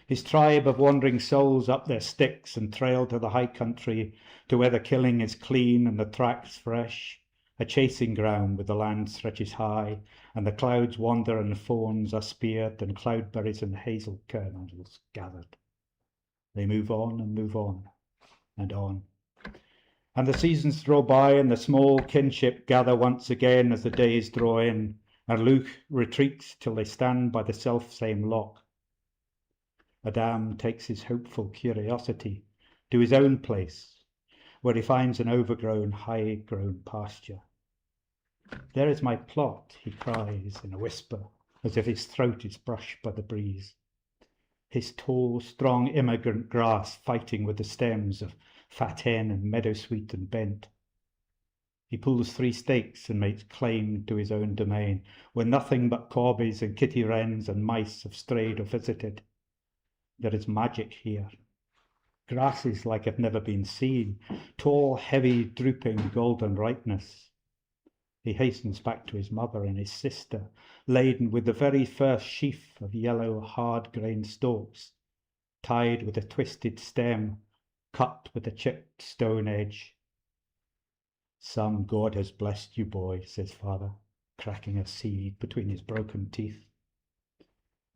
His tribe of wandering souls up their sticks and trail to the high country, to where the killing is clean and the tracks fresh, a chasing ground where the land stretches high and the clouds wander and fawns are speared and cloudberries and hazel kernels gathered. They move on and move on and on. And the seasons draw by and the small kinship gather once again as the days draw in, and Luke retreats till they stand by the self-same lock. Adam takes his hopeful curiosity to his own place, where he finds an overgrown, high-grown pasture. There is my plot, he cries in a whisper, as if his throat is brushed by the breeze. His tall, strong immigrant grass fighting with the stems of fat hen and meadowsweet and bent. He pulls 3 stakes and makes claim to his own domain, where nothing but corbies and kitty wrens and mice have strayed or visited. There is magic here. Grasses like have never been seen, tall, heavy, drooping, golden ripeness. He hastens back to his mother and his sister, laden with the very first sheaf of yellow, hard-grained stalks, tied with a twisted stem, cut with a chipped stone edge. Some God has blessed you, boy, says father, cracking a seed between his broken teeth.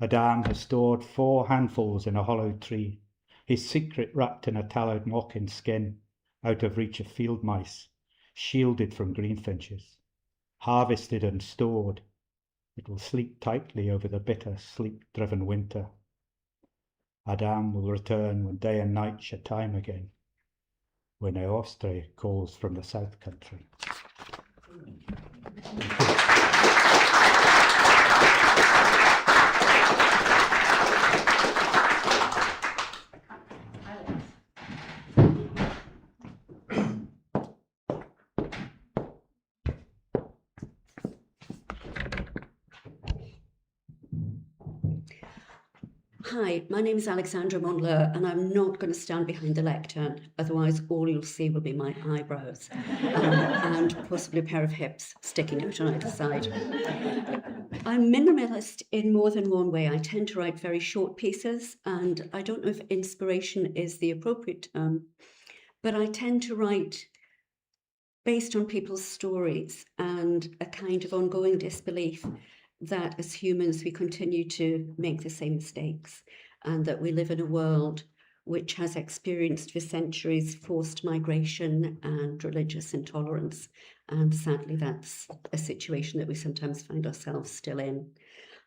Adam has stored 4 handfuls in a hollow tree, his secret wrapped in a tallow mocking skin, out of reach of field mice, shielded from greenfinches. Harvested and stored, it will sleep tightly over the bitter, sleep-driven winter. Adam will return when day and night shall time again, when Eostre calls from the south country. Hi, my name is Alexandra Mondler, and I'm not going to stand behind the lectern, otherwise all you'll see will be my eyebrows and possibly a pair of hips sticking out on either side. I'm minimalist in more than one way. I tend to write very short pieces, and I don't know if inspiration is the appropriate term, but I tend to write based on people's stories and a kind of ongoing disbelief that as humans we continue to make the same mistakes, and that we live in a world which has experienced for centuries forced migration and religious intolerance. And sadly, that's a situation that we sometimes find ourselves still in.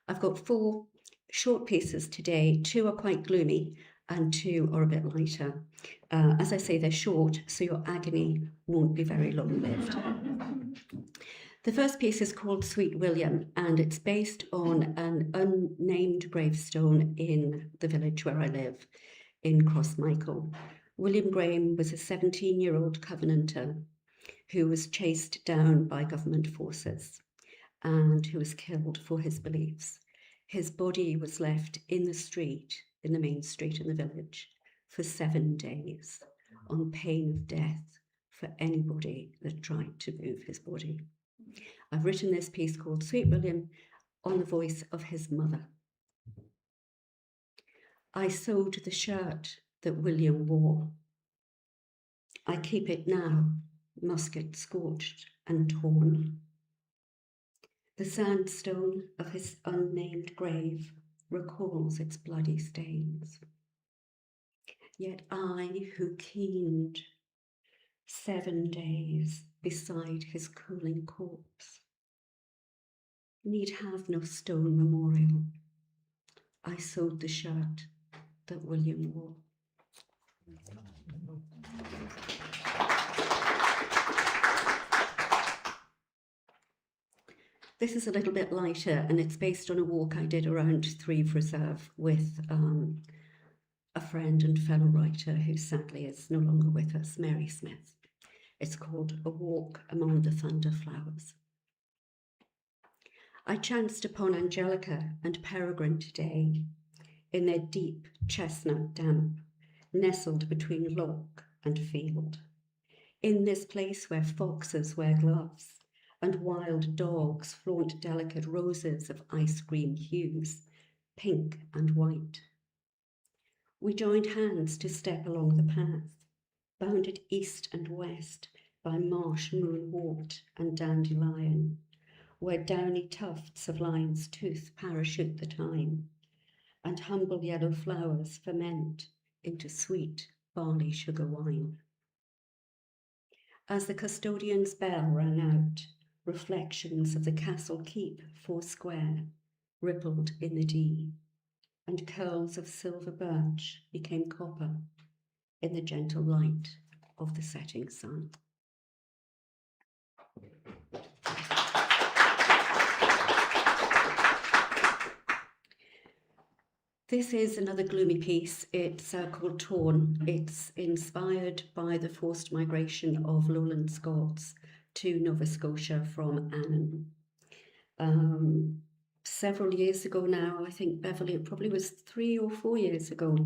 I've got 4 short pieces today. 2 are quite gloomy and 2 are a bit lighter. As I say, they're short, so your agony won't be very long-lived. The first piece is called Sweet William, and it's based on an unnamed gravestone in the village where I live, in Crossmichael. William Graham was a 17-year-old Covenanter who was chased down by government forces and who was killed for his beliefs. His body was left in the street, in the main street in the village, for 7 days, on pain of death for anybody that tried to move his body. I've written this piece called Sweet William on the voice of his mother. I sewed the shirt that William wore. I keep it now, musket scorched and torn. The sandstone of his unnamed grave recalls its bloody stains. Yet I, who keened 7 days beside his cooling corpse, need have no stone memorial. I sewed the shirt that William wore. This is a little bit lighter, and it's based on a walk I did around Threave Reserve with a friend and fellow writer who sadly is no longer with us, Mary Smith. It's called A Walk Among the Thunder Flowers. I chanced upon Angelica and Peregrine today, in their deep chestnut damp, nestled between loch and field, in this place where foxes wear gloves and wild dogs flaunt delicate roses of ice cream hues, pink and white. We joined hands to step along the path, bounded east and west by marsh moonwort and dandelion, where downy tufts of lion's tooth parachute the thyme, and humble yellow flowers ferment into sweet barley sugar wine. As the custodian's bell rang out, reflections of the castle keep foursquare rippled in the Dee, and curls of silver birch became copper in the gentle light of the setting sun. This is another gloomy piece. It's called Torn. It's inspired by the forced migration of lowland Scots to Nova Scotia from Annan. Several years ago now, I think, Beverly, it probably was 3 or 4 years ago,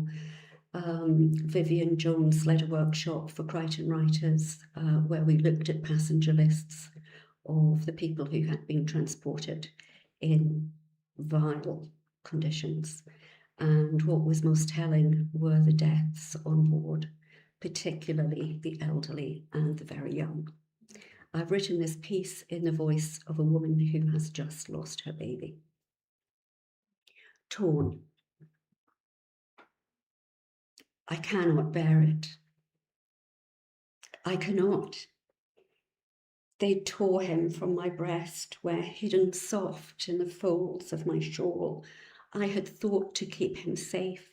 Vivian Jones led a workshop for Crichton writers where we looked at passenger lists of the people who had been transported in vile conditions. And what was most telling were the deaths on board, particularly the elderly and the very young. I've written this piece in the voice of a woman who has just lost her baby. Torn. I cannot bear it. I cannot. They tore him from my breast, where hidden soft in the folds of my shawl, I had thought to keep him safe.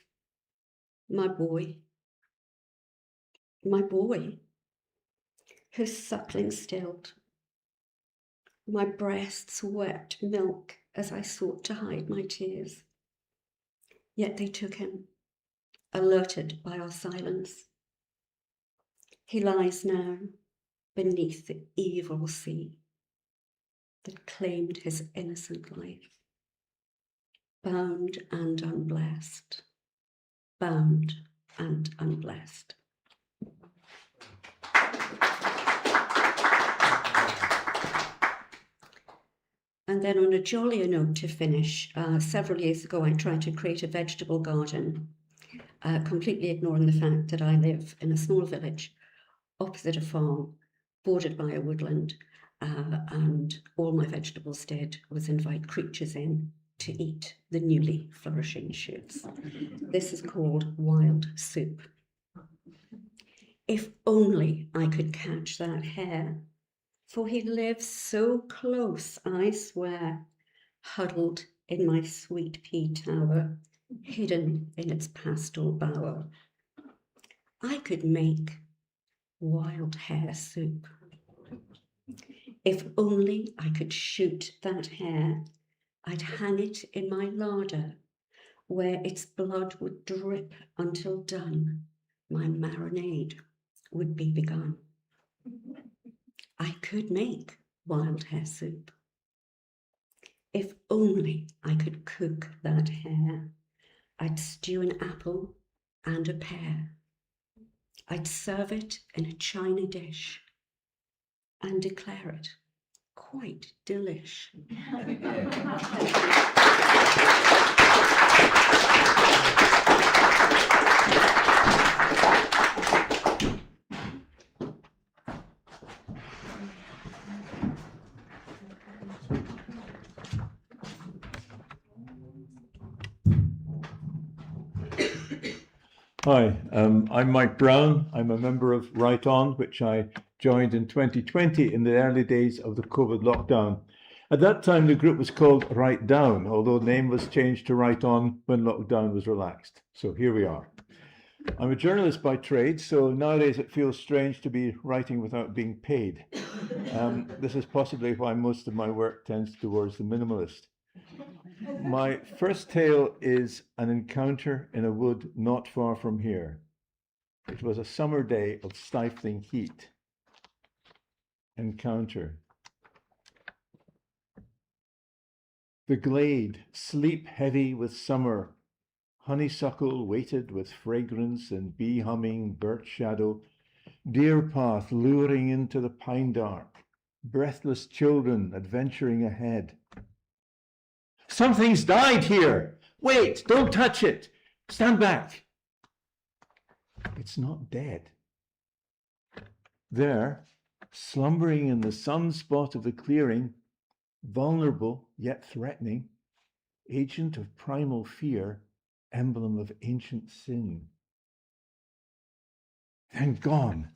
My boy, whose suckling stilled. My breasts wept milk as I sought to hide my tears. Yet they took him, alerted by our silence. He lies now beneath the evil sea that claimed his innocent life. Bound and unblessed, bound and unblessed. And then on a jollier note to finish, several years ago I tried to create a vegetable garden, completely ignoring the fact that I live in a small village opposite a farm, bordered by a woodland, and all my vegetables did was invite creatures in to eat the newly flourishing shoots. This is called wild soup. If only I could catch that hare, for he lives so close, I swear, huddled in my sweet pea tower, hidden in its pastel bower. I could make wild hare soup. If only I could shoot that hare, I'd hang it in my larder, where its blood would drip until done. My marinade would be begun. I could make wild hare soup. If only I could cook that hare, I'd stew an apple and a pear. I'd serve it in a china dish and declare it quite delish. Hi, I'm Mike Brown. I'm a member of WriteOn, which I joined in 2020 in the early days of the COVID lockdown. At that time, the group was called Write Down, although the name was changed to WriteOn when lockdown was relaxed. So here we are. I'm a journalist by trade, so nowadays it feels strange to be writing without being paid. This is possibly why most of my work tends towards the minimalist. My first tale is an encounter in a wood not far from here. It was a summer day of stifling heat. Encounter. The glade, sleep heavy with summer, honeysuckle weighted with fragrance and bee humming, birch shadow, deer path luring into the pine dark, breathless children adventuring ahead. Something's died here! Wait, don't touch it! Stand back! It's not dead. There, slumbering in the sunspot of the clearing, vulnerable yet threatening, agent of primal fear, emblem of ancient sin. Then gone.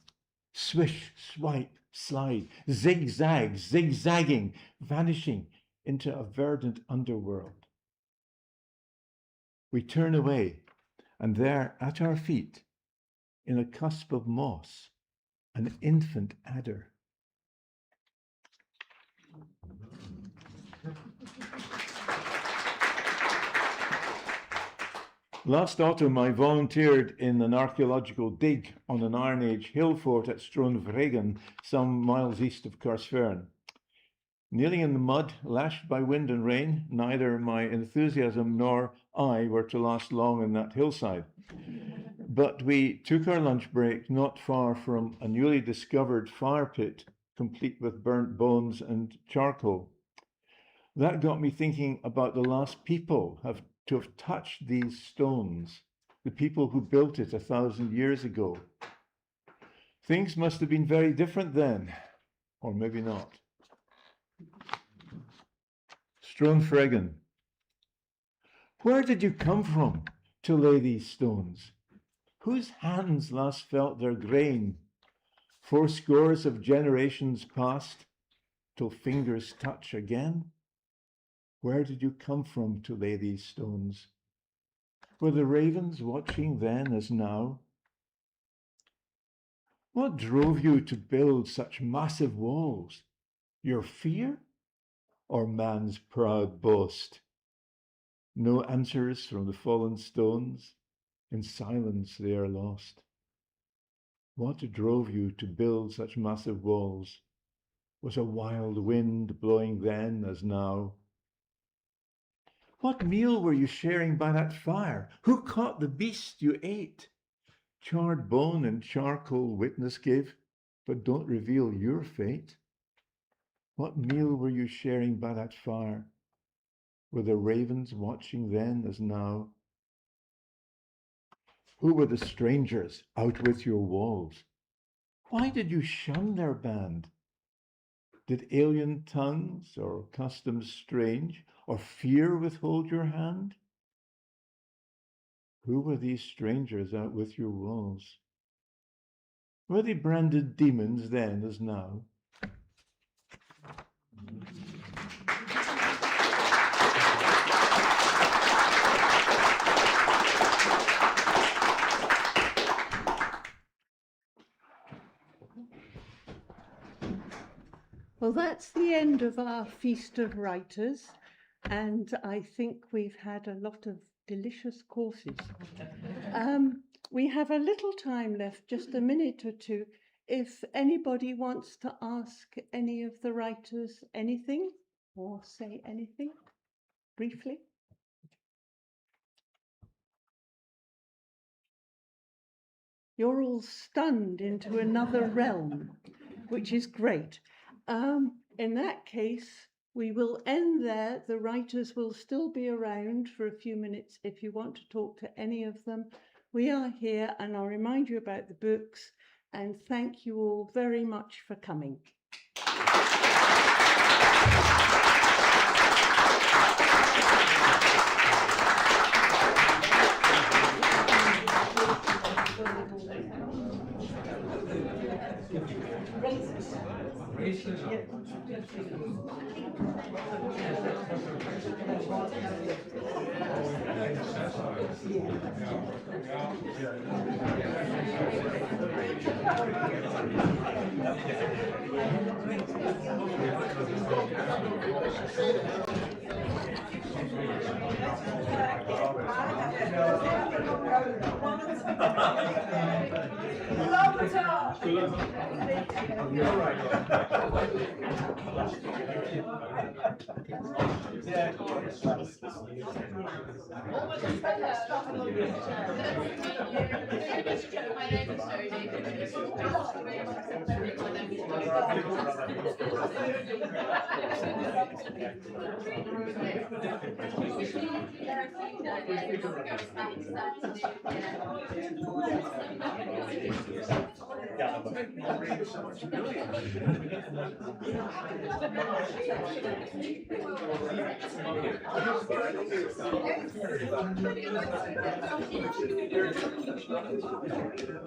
Swish, swipe, slide, zigzag, zigzagging, vanishing into a verdant underworld. We turn away, and there at our feet, in a cusp of moss, an infant adder. Last autumn, I volunteered in an archaeological dig on an Iron Age hill fort at Stroonvregen, some miles east of Carsfern. Kneeling in the mud, lashed by wind and rain, neither my enthusiasm nor I were to last long on that hillside. But we took our lunch break not far from a newly discovered fire pit, complete with burnt bones and charcoal. That got me thinking about the last people to have touched these stones, the people who built it 1,000 years ago. Things must have been very different then, or maybe not. Stroonvregen. Where did you come from to lay these stones? Whose hands last felt their grain? 80 of generations past, till fingers touch again? Where did you come from to lay these stones? Were the ravens watching then as now? What drove you to build such massive walls? Your fear or man's proud boast? No answers from the fallen stones. In silence they are lost. What drove you to build such massive walls? Was a wild wind blowing then as now? What meal were you sharing by that fire? Who caught the beast you ate? Charred bone and charcoal witness give, but don't reveal your fate. What meal were you sharing by that fire? Were the ravens watching then as now? Who were the strangers out with your walls? Why did you shun their band? Did alien tongues or customs strange or fear withhold your hand? Who were these strangers out with your walls? Were they branded demons then as now? Well, that's the end of our Feast of Writers, and I think we've had a lot of delicious courses. We have a little time left, just a minute or two. If anybody wants to ask any of the writers anything or say anything briefly. You're all stunned into another realm, which is great. In that case, we will end there. The writers will still be around for a few minutes if you want to talk to any of them. We are here, and I'll remind you about the books, and thank you all very much for coming. Yeah.